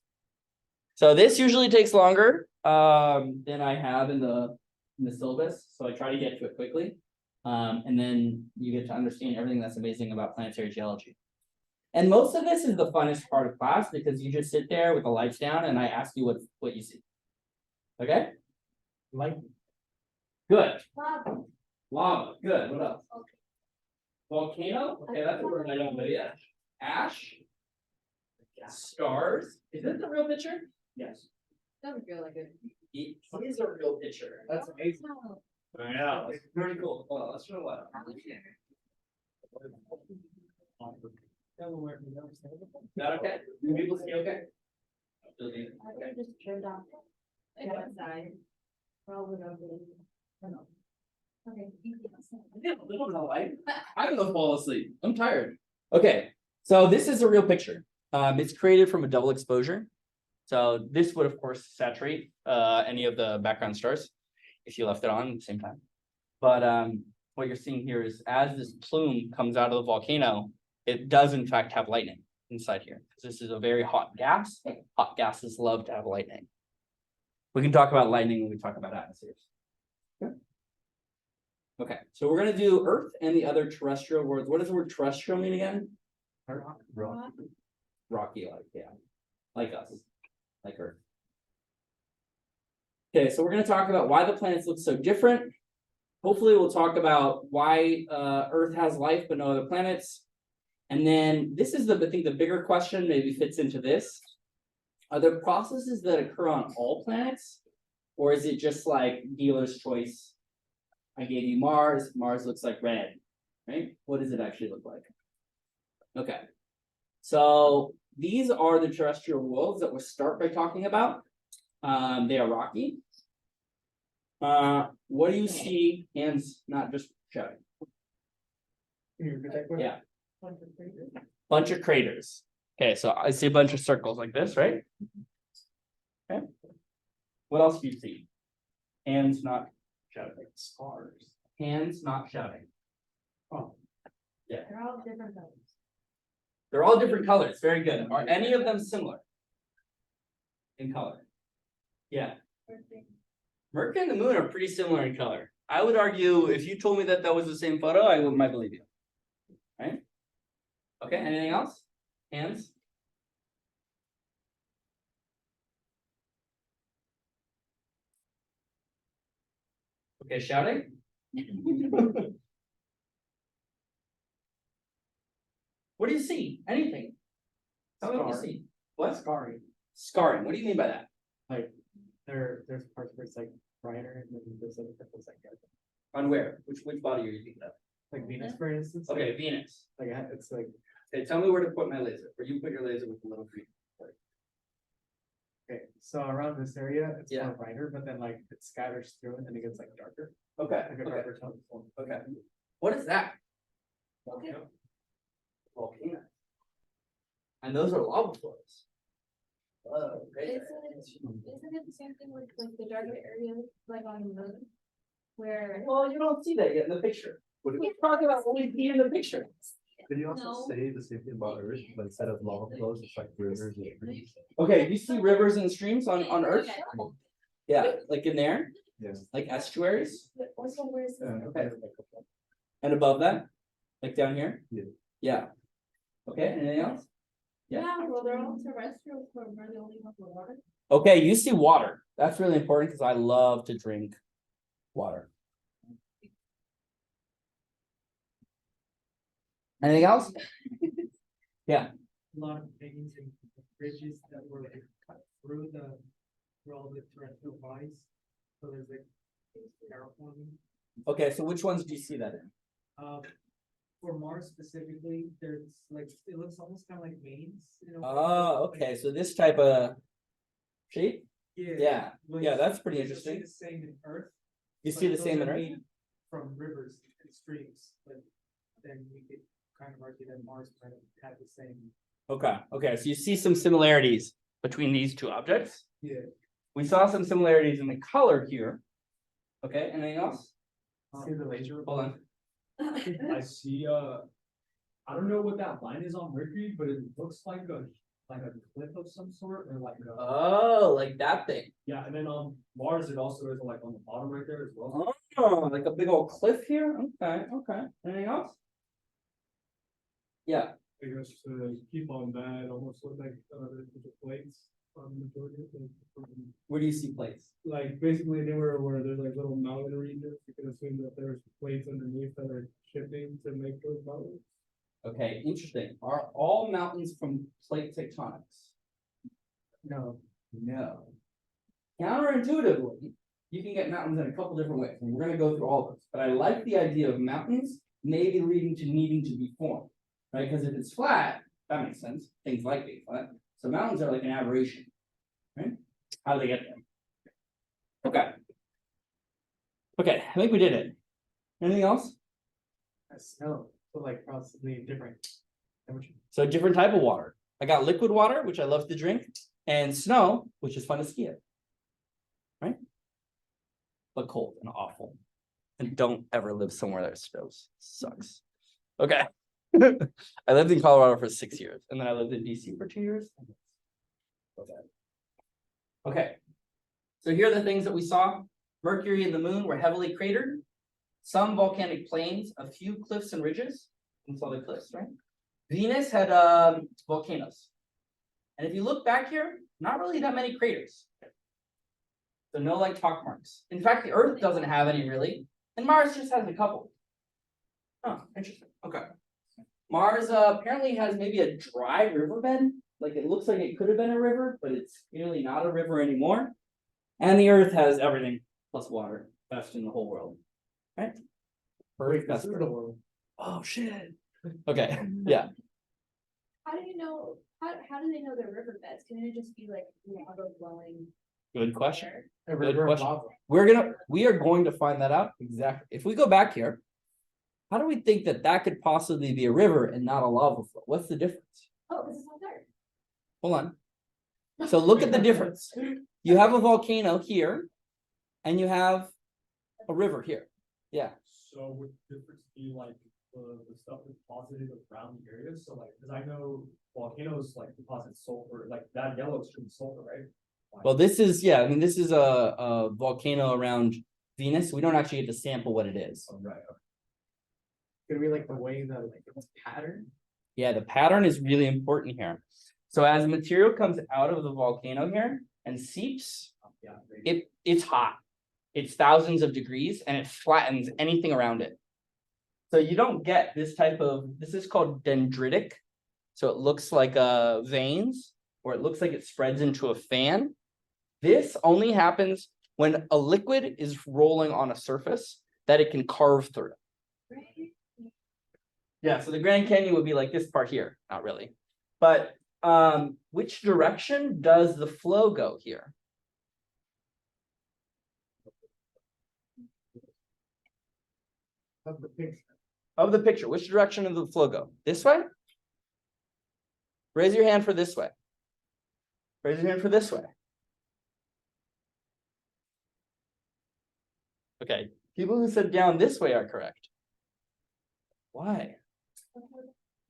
So this usually takes longer than I have in the syllabus, so I try to get to it quickly. And then you get to understand everything that's amazing about planetary geology. And most of this is the funnest part of class because you just sit there with the lights down and I ask you what you see. Okay? Lightning. Good. lava. Lava. Good. What else? Volcano? Okay, that's a word I don't know yet. Ash. Stars. Is this the real picture? Yes. That would feel like it. It is a real picture. That's amazing. I know. It's very cool. Hold on, let's show what. Is that okay? Can people see okay? I think just turned off. Outside. Probably not. Okay. I'm gonna fall asleep. I'm tired. Okay, so this is a real picture. It's created from a double exposure. So this would of course saturate any of the background stars if you left it on at the same time. But what you're seeing here is as this plume comes out of the volcano, it does in fact have lightning inside here. This is a very hot gas. Hot gases love to have lightning. We can talk about lightning when we talk about atmospheres. Okay, so we're gonna do Earth and the other terrestrial worlds. What does the word terrestrial mean again? Rocky, like, yeah, like us, like Earth. Okay, so we're gonna talk about why the planets look so different. Hopefully we'll talk about why Earth has life but no other planets. And then this is I think the bigger question, maybe fits into this. Are there processes that occur on all planets? Or is it just like dealer's choice? I gave you Mars, Mars looks like red, right? What does it actually look like? Okay, so these are the terrestrial worlds that we'll start by talking about. They are rocky. What do you see? Hands, not just shouting. Yeah. Bunch of craters. Okay, so I see a bunch of circles like this, right? Okay. What else do you see? Hands, not shouting. Stars. Hands, not shouting. Oh. Yeah. They're all different colors. They're all different colors. Very good. Are any of them similar in color? Yeah. Mercury and the moon are pretty similar in color. I would argue if you told me that that was the same photo, I might believe you. Right? Okay, anything else? Hands? Okay, shouting? What do you see? Anything? Tell me what you see. What? Scarring. Scarring. What do you mean by that? Like there's parts where it's like brighter and then there's other parts like On where? Which body are you thinking of? like Venus, for instance. Okay, Venus. Like it's like Okay, tell me where to put my laser. Where you put your laser with the little green. okay, so around this area it's Yeah. more brighter, but then like it scatters through and then it gets like darker. Okay. Like a Okay. darker tone. Okay. What is that? Okay. volcanoes. And those are lava flows. Okay. Isn't it the same thing with like the darker areas, like on the moon? Where. Well, you don't see that yet in the picture. What We're talking about what we see in the picture. Did you also No. say the same thing about Earth, but instead of lava flows, it's like rivers and streams? Okay, you see rivers and streams on Earth? Okay. Yeah, like in there, Yes. like estuaries. Also, where's the. Okay. And above that, like down here? Yeah. Yeah. Okay, anything else? Yeah. Yeah, well, they're all terrestrial, so we're the only one for water. Okay, you see water. That's really important because I love to drink water. Anything else? Yeah. A lot of veins and bridges that were like cut through all the terrestrial bodies. So there's like terraforming. Okay, so which ones do you see that in? For Mars specifically, there's like, it looks almost kind of like veins, you know. Oh, okay, so this type of shape? Yeah, like, yeah, that's pretty you'll see interesting. the same in Earth. You but see the those same are in Earth? made from rivers and streams, but then we could kind of argue that Mars might have had the same. Okay, so you see some similarities between these two objects. Yeah. We saw some similarities in the color here. Okay, anything else? See the laser. Hold on. I see, I don't know what that line is on Mercury, but it looks like a cliff of some sort, or like a, Oh, like that thing. yeah, and then on Mars, it also is like on the bottom right there as well. Oh, like a big old cliff here? Okay. Anything else? Yeah, I guess to keep on that, almost look like, the plates on the majority of them. where do you see plates? Like, basically anywhere where there's like little mountain regions, you can assume that there's plates underneath that are shifting to make those mountains. Okay, interesting. Are all mountains from plate tectonics? No. No. Counterintuitively, you can get mountains in a couple different ways, and we're gonna go through all of this, but I like the idea of mountains maybe leading to needing to be formed, right? Because if it's flat, that makes sense, things like being flat, so mountains are like an aberration, right? How do they get there? Okay, I think we did it. Anything else? Snow, so like possibly different temperature. So different type of water. I got liquid water, which I love to drink, and snow, which is fun to ski in. Right? But cold and awful. And don't ever live somewhere that snows. Sucks. Okay. I lived in Colorado for 6 years, and then I lived in DC for 2 years. Okay. So here are the things that we saw. Mercury and the moon were heavily cratered. Some volcanic plains, a few cliffs and ridges. You saw the cliffs, right? Venus had volcanoes. And if you look back here, not really that many craters. So no like chalk marks. In fact, the Earth doesn't have any really, and Mars just has a couple. Oh, interesting. Okay. Mars apparently has maybe a dry riverbed. Like it looks like it could have been a river, but it's clearly not a river anymore. And the Earth has everything plus water, best in the whole world. Right? Perfect. That's the world. Oh shit. Okay. Yeah. How do you know, how do they know they're riverbeds? Can it just be like lava flowing? Good question. water? Good question. We are going to find that out exactly. If we go back here, how do we think that that could possibly be a river and not a lava flow? What's the difference? Oh, because it's not there. Hold on. So look at the difference. You have a volcano here, and you have a river here. Yeah. So would the difference be like the stuff deposited around the area? So like, cause I know volcanoes like deposit sulfur, like that yellow stream sulfur, right? Well, this is, yeah, I mean, this is a volcano around Venus. We don't actually get to sample what it is. Oh, right. Could be like the way that like it's pattern. Yeah, the pattern is really important here. So as material comes out of the volcano here and seeps, Yeah. it's hot. It's thousands of degrees and it flattens anything around it. So you don't get this type of, this is called dendritic. So it looks like veins, or it looks like it spreads into a fan. This only happens when a liquid is rolling on a surface that it can carve through. Right? Yeah, so the Grand Canyon would be like this part here, not really. But which direction does the flow go here? Of the picture. Of the picture, which direction does the flow go? This way Raise your hand for this way. Raise your hand for this way. Okay, people who said down this way are correct. Why?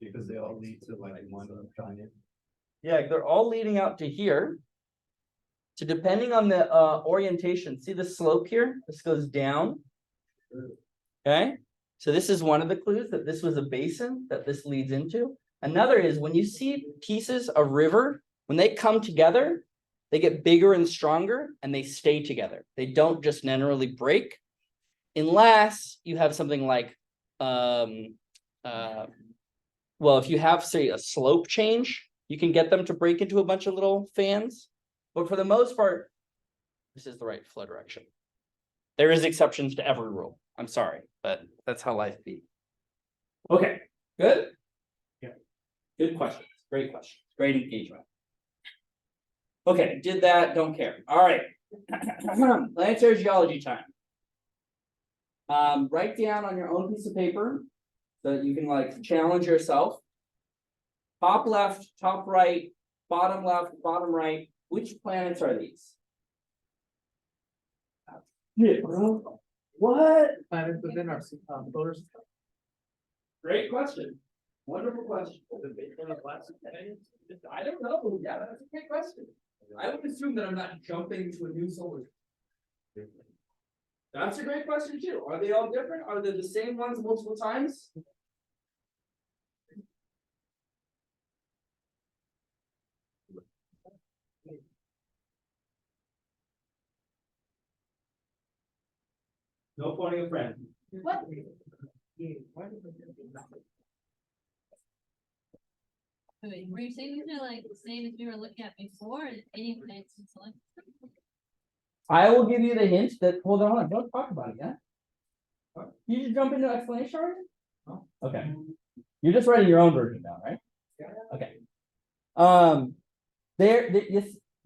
Because they all lead to like one giant. Yeah, they're all leading out to here. So depending on the orientation, see the slope here? This goes down. Okay, so this is one of the clues that this was a basin that this leads into. Another is when you see pieces of river, when they come together, they get bigger and stronger and they stay together. They don't just generally break unless you have something like, well, if you have, say, a slope change, you can get them to break into a bunch of little fans. But for the most part, this is the right flow direction. There is exceptions to every rule. I'm sorry, but that's how life be. Okay, good. Yeah. Good questions. Great questions. Great engagement. Okay, did that, don't care. All right. Planetary geology time. Write down on your own piece of paper so that you can like challenge yourself. Top left, top right, bottom left, bottom right. Which planets are these? Yeah, bro. What? Planets within our solar system. Great question. Wonderful question. I don't know. Yeah, that's a great question. I would assume that I'm not jumping to a new solar system. That's a great question too. Are they all different? Are they the same ones multiple times? No pointing a friend. What? Wait, were you saying these are like the same as we were looking at before, and any planets and select? I will give you the hint that, hold on, don't talk about it yet. You just jump into explanation already? Oh, okay. You're just writing your own version down, right? Okay.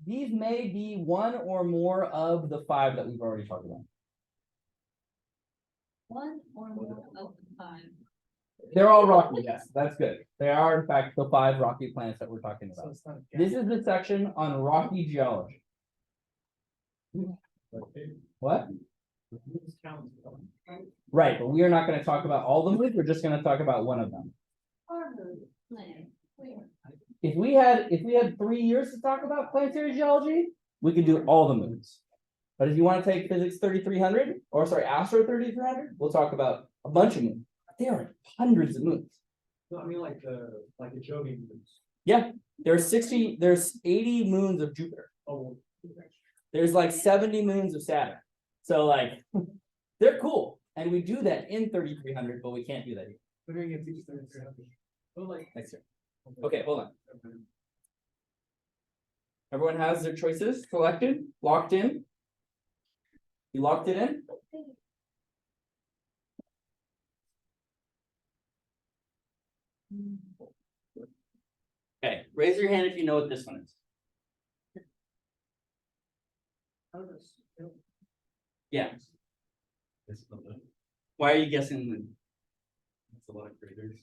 These may be one or more of the 5 that we've already talked about. One or more of the 5. They're all rocky, yes, that's good. They are in fact the 5 rocky planets that we're talking So about. it's not. This is the section on rocky geology. What? Right, but we are not going to talk about all the moons, we're just going to talk about one of them. Planet. If we had 3 years to talk about planetary geology, we could do all the moons. But if you want to take physics 3300, or sorry, astro 3300, we'll talk about a bunch of moons. There are hundreds of moons. No, I mean like a Jovi. Yeah, there's 80 moons of Jupiter. Oh. There's like 70 moons of Saturn. So like, they're cool. And we do that in 3300, but we can't do that here. We're doing it 300. Oh, like Next year. Okay, hold on. Everyone has their choices selected, locked in. You locked it in? Okay, raise your hand if you know what this one is. Yeah. Why are you guessing the moon? It's a lot of craters.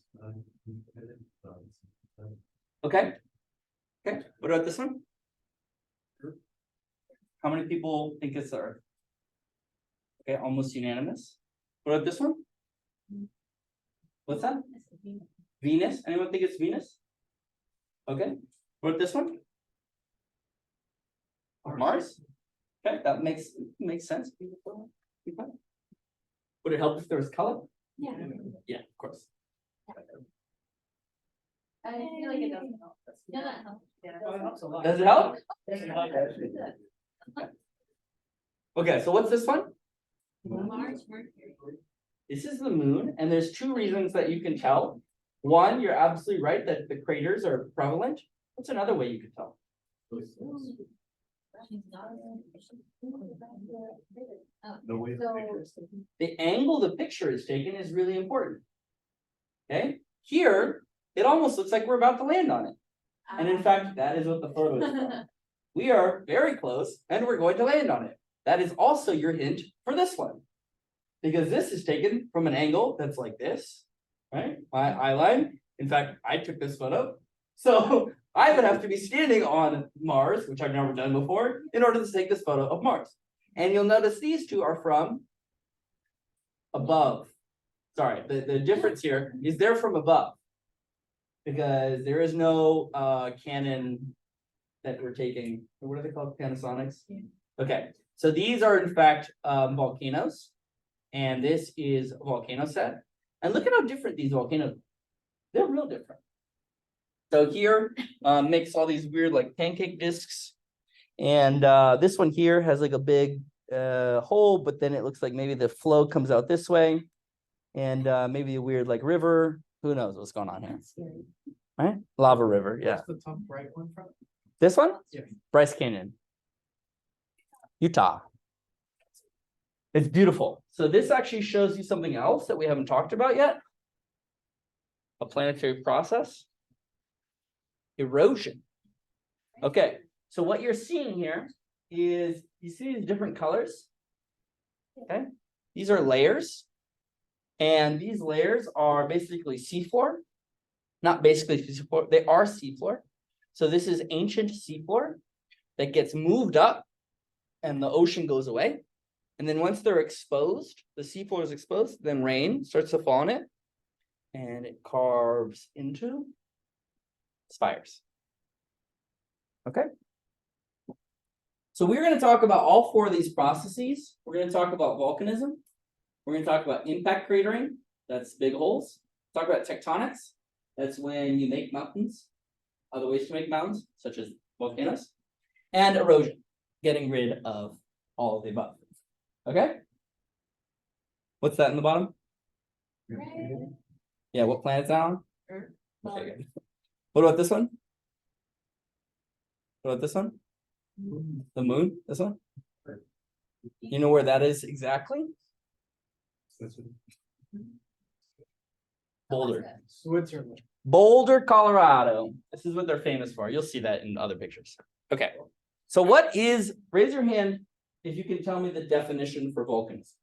Okay. Okay, what about this one? How many people think it's the Earth? Okay, almost unanimous. What about this one? What's that? Venus? Anyone think it's Venus? Okay. What about this one? Mars? Okay, that makes sense. Would it help if there was color? Yeah. Yeah, of course. I feel like it doesn't help. Yeah, that helps. Oh, it helps a lot. Does it help? Good. Okay, so what's this one? Mars, Mercury. This is the moon, and there's 2 reasons that you can tell. One, you're absolutely right that the craters are prevalent. What's another way you could tell? The way the pictures. The angle the picture is taken is really important. Okay, here, it almost looks like we're about to land on it. And in fact, that is what the photo is from. We are very close and we're going to land on it. That is also your hint for this one. Because this is taken from an angle that's like this, right? My eye line. In fact, I took this photo. So I would have to be standing on Mars, which I've never done before, in order to take this photo of Mars. And you'll notice these two are from above. Sorry, the difference here is they're from above. Because there is no Canon that we're taking. What are they called? Panasonics? Okay, so these are in fact volcanoes. And this is a volcano set. And look at how different these volcanoes are. They're real different. So here makes all these weird like pancake discs. And this one here has like a big hole, but then it looks like maybe the flow comes out this way. And maybe a weird like river. Who knows what's going on here? Right? Lava river, yeah. What's the top right one from? This one? Yeah. Bryce Canyon, Utah. It's beautiful. So this actually shows you something else that we haven't talked about yet. A planetary process. Erosion. Okay, so what you're seeing here is, you see these different colors? Okay, these are layers. And these layers are basically seafloor. Not basically seafloor, they are seafloor. So this is ancient seafloor that gets moved up and the ocean goes away. And then once they're exposed, the seafloor is exposed, then rain starts to fall on it. And it carves into spires. Okay. So we're going to talk about all four of these processes. We're going to talk about volcanism. We're going to talk about impact cratering. That's big holes. Talk about tectonics. That's when you make mountains. Other ways to make mountains, such as volcanoes. And erosion, getting rid of all of the above. Okay? What's that in the bottom? Yeah, what planet's that on? Okay, good. What about this one? What about this one? The moon? This one? You know where that is exactly? Boulder. Switzerland. Boulder, Colorado. This is what they're famous for. You'll see that in other pictures. Okay. So what is, raise your hand if you can tell me the definition for volcanism.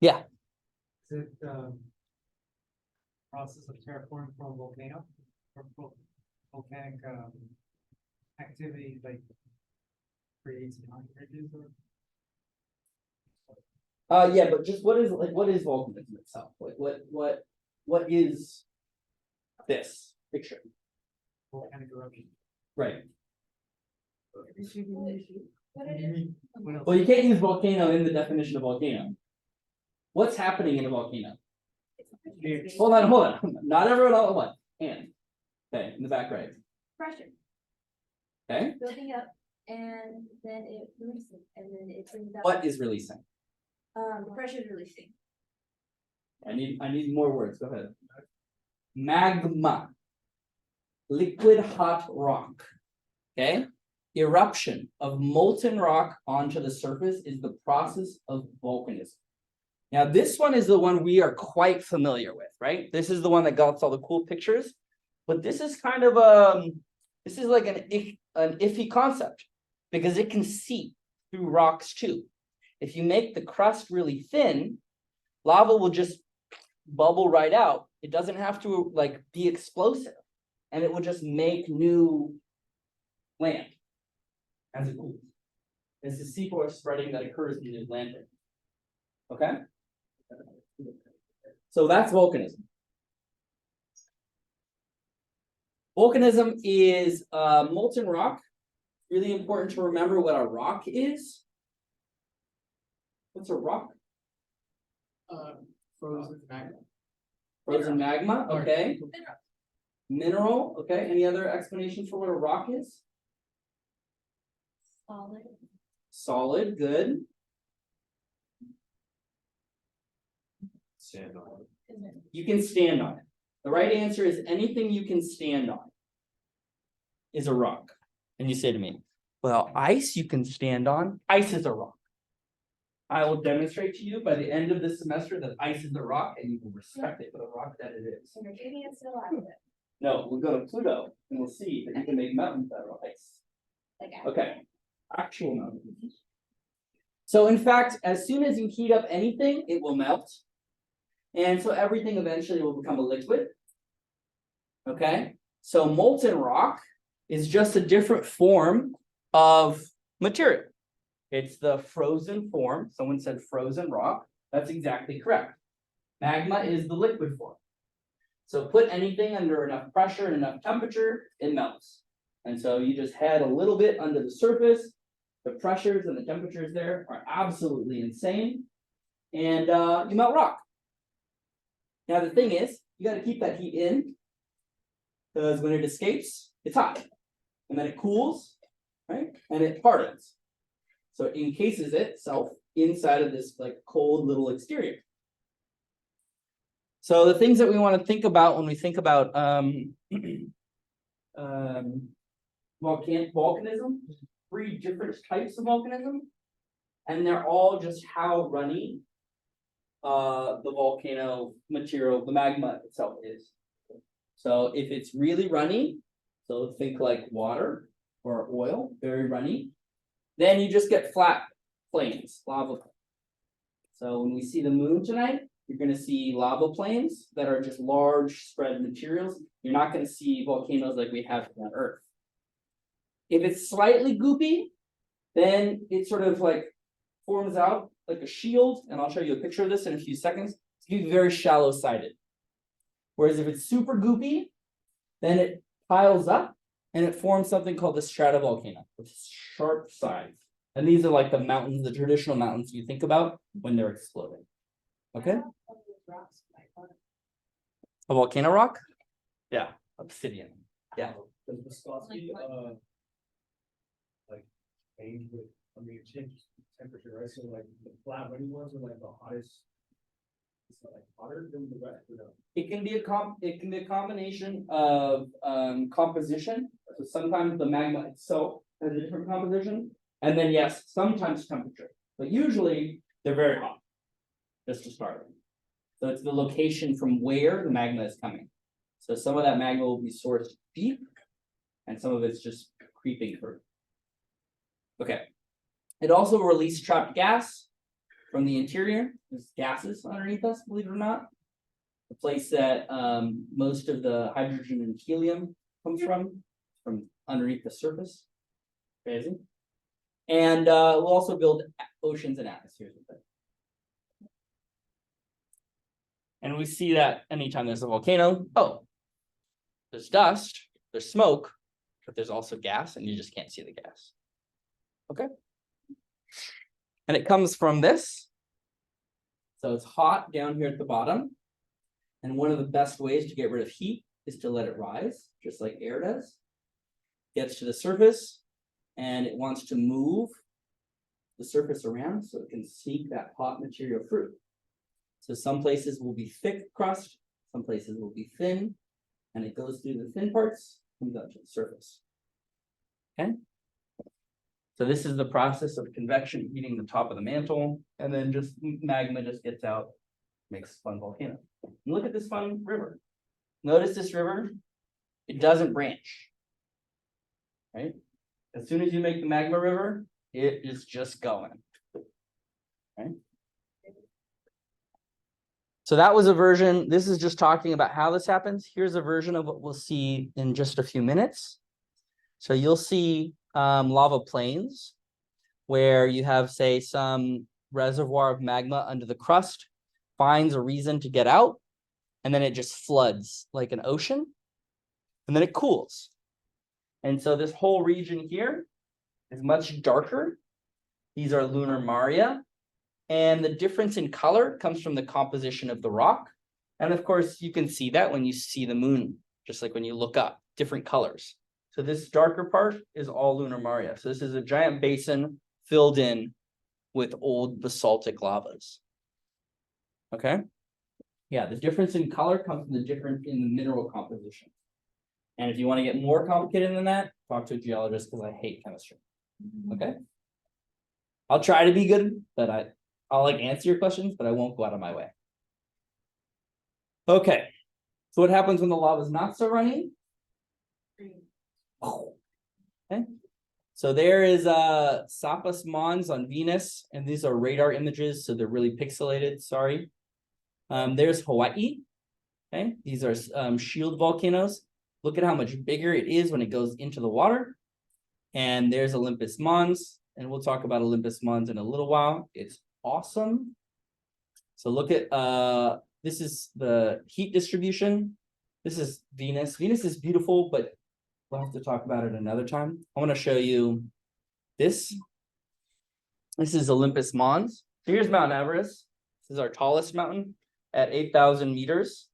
Yeah. Is it process of terraforming from a volcano or volcanic activity like creates ridges or? Yeah, but just what is volcanism itself? Like what is this picture? Volcanic eruption. Right. What it is? What else? Well, you can't use volcano in the definition of volcano. What's happening in a volcano? Hold on. Not everyone all at once. And okay, in the back right. Pressure Okay. building up and then it releases and then it brings up. What is releasing? The pressure is releasing. I need more words. Go ahead. Magma. Liquid hot rock. Okay. Eruption of molten rock onto the surface is the process of volcanism. Now, this one is the one we are quite familiar with, right? This is the one that got all the cool pictures, but this is kind of this is like an iffy concept because it can seep through rocks too. If you make the crust really thin, lava will just bubble right out. It doesn't have to like be explosive, and it will just make new land as it cools. It's the seafloor spreading that occurs in the Atlantic. Okay? So that's volcanism. Volcanism is molten rock. Really important to remember what a rock is. What's a rock? Frozen magma. Frozen magma, okay. Mineral, okay. Any other explanations for what a rock is? Solid. Solid, good. Stand on it. You can stand on it. The right answer is anything you can stand on is a rock. And you say to me, well, ice you can stand on. Ice is a rock. I will demonstrate to you by the end of this semester that ice is a rock and you will respect it for the rock that it is. And you're getting it still out of it. No, we'll go to Pluto and we'll see that you can make mountains out of ice. Like Okay, actual mountains. So in fact, as soon as you heat up anything, it will melt. And so everything eventually will become a liquid. Okay, so molten rock is just a different form of material. It's the frozen form. Someone said frozen rock. That's exactly correct. Magma is the liquid form. So put anything under enough pressure and enough temperature, it melts. And so you just head a little bit under the surface. The pressures and the temperatures there are absolutely insane. And you melt rock. Now the thing is, you got to keep that heat in, because when it escapes, it's hot. And then it cools, right? And it hardens. So it encases itself inside of this like cold little exterior. So the things that we want to think about when we think about volcanism, 3 different types of volcanism, and they're all just how runny the volcano material, the magma itself is. So if it's really runny, so think like water or oil, very runny, then you just get flat plains, lava. So when we see the moon tonight, you're going to see lava plains that are just large spread materials. You're not going to see volcanoes like we have on Earth. If it's slightly goopy, then it sort of like forms out like a shield, and I'll show you a picture of this in a few seconds. It's going to be very shallow-sided. Whereas if it's super goopy, then it piles up and it forms something called the stratovolcano, with sharp sides. And these are like the mountains, the traditional mountains you think about when they're exploding. Okay? A volcano rock? Yeah, obsidian. Yeah. Does viscosity, like, change with, I mean, it changes temperature, right? So like the flat runny ones are like the hottest. Is it like hotter than the rest or no? It can be a combination of composition. So sometimes the magma itself has a different composition. And then yes, sometimes temperature. But usually they're very hot. Just to start with. So it's the location from where the magma is coming. So some of that magma will be sourced deep, and some of it's just creeping through. Okay. It also released trapped gas from the interior. There's gases underneath us, believe it or not. The place that most of the hydrogen and helium comes from underneath the surface. Crazy. And we'll also build oceans and atmospheres with it. And we see that anytime there's a volcano, oh, there's dust, there's smoke, but there's also gas, and you just can't see the gas. Okay. And it comes from this. So it's hot down here at the bottom. And one of the best ways to get rid of heat is to let it rise, just like air does. Gets to the surface, and it wants to move the surface around so it can sneak that hot material through. So some places will be thick crust, some places will be thin, and it goes through the thin parts, comes up to the surface. Okay. So this is the process of convection heating the top of the mantle, and then just magma just gets out, makes a fun volcano. And look at this fun river. Notice this river, it doesn't branch. Right? As soon as you make the magma river, it is just going. Right? So that was a version. This is just talking about how this happens. Here's a version of what we'll see in just a few minutes. So you'll see lava plains where you have, say, some reservoir of magma under the crust, finds a reason to get out, and then it just floods like an ocean, and then it cools. And so this whole region here is much darker. These are lunar maria. And the difference in color comes from the composition of the rock. And of course, you can see that when you see the moon, just like when you look up, different colors. So this darker part is all lunar maria. So this is a giant basin filled in with old basaltic lavas. Okay? Yeah, the difference in color comes from the difference in the mineral composition. And if you want to get more complicated than that, talk to a geologist because I hate chemistry. Okay? I'll try to be good, but I'll like answer your questions, but I won't go out of my way. Okay. So what happens when the lava is not so runny? Okay. So there is Sapos Mons on Venus, and these are radar images, so they're really pixelated. Sorry. There's Hawaii. Okay, these are shield volcanoes. Look at how much bigger it is when it goes into the water. And there's Olympus Mons, and we'll talk about Olympus Mons in a little while. It's awesome. So look at this is the heat distribution. This is Venus. Venus is beautiful, but we'll have to talk about it another time. I want to show you this. This is Olympus Mons. Here's Mount Everest. This is our tallest mountain at 8,000 meters.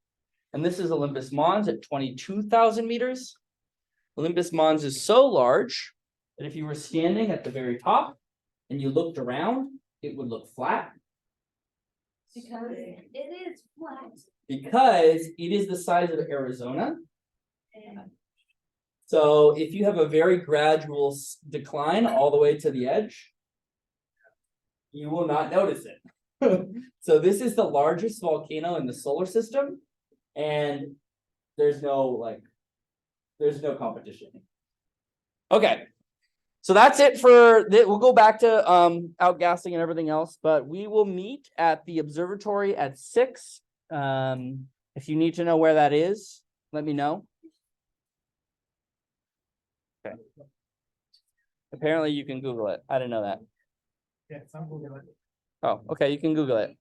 And this is Olympus Mons at 22,000 meters. Olympus Mons is so large that if you were standing at the very top and you looked around, it would look flat. Because it is flat. Because it is the size of Arizona. And So if you have a very gradual decline all the way to the edge, you will not notice it. So this is the largest volcano in the solar system, and there's no competition. Okay. So that's it for we'll go back to outgassing and everything else, but we will meet at the observatory at 6. If you need to know where that is, let me know. Okay. Apparently you can Google it. I didn't know that. Yeah, some Google it. Oh, okay, you can Google it.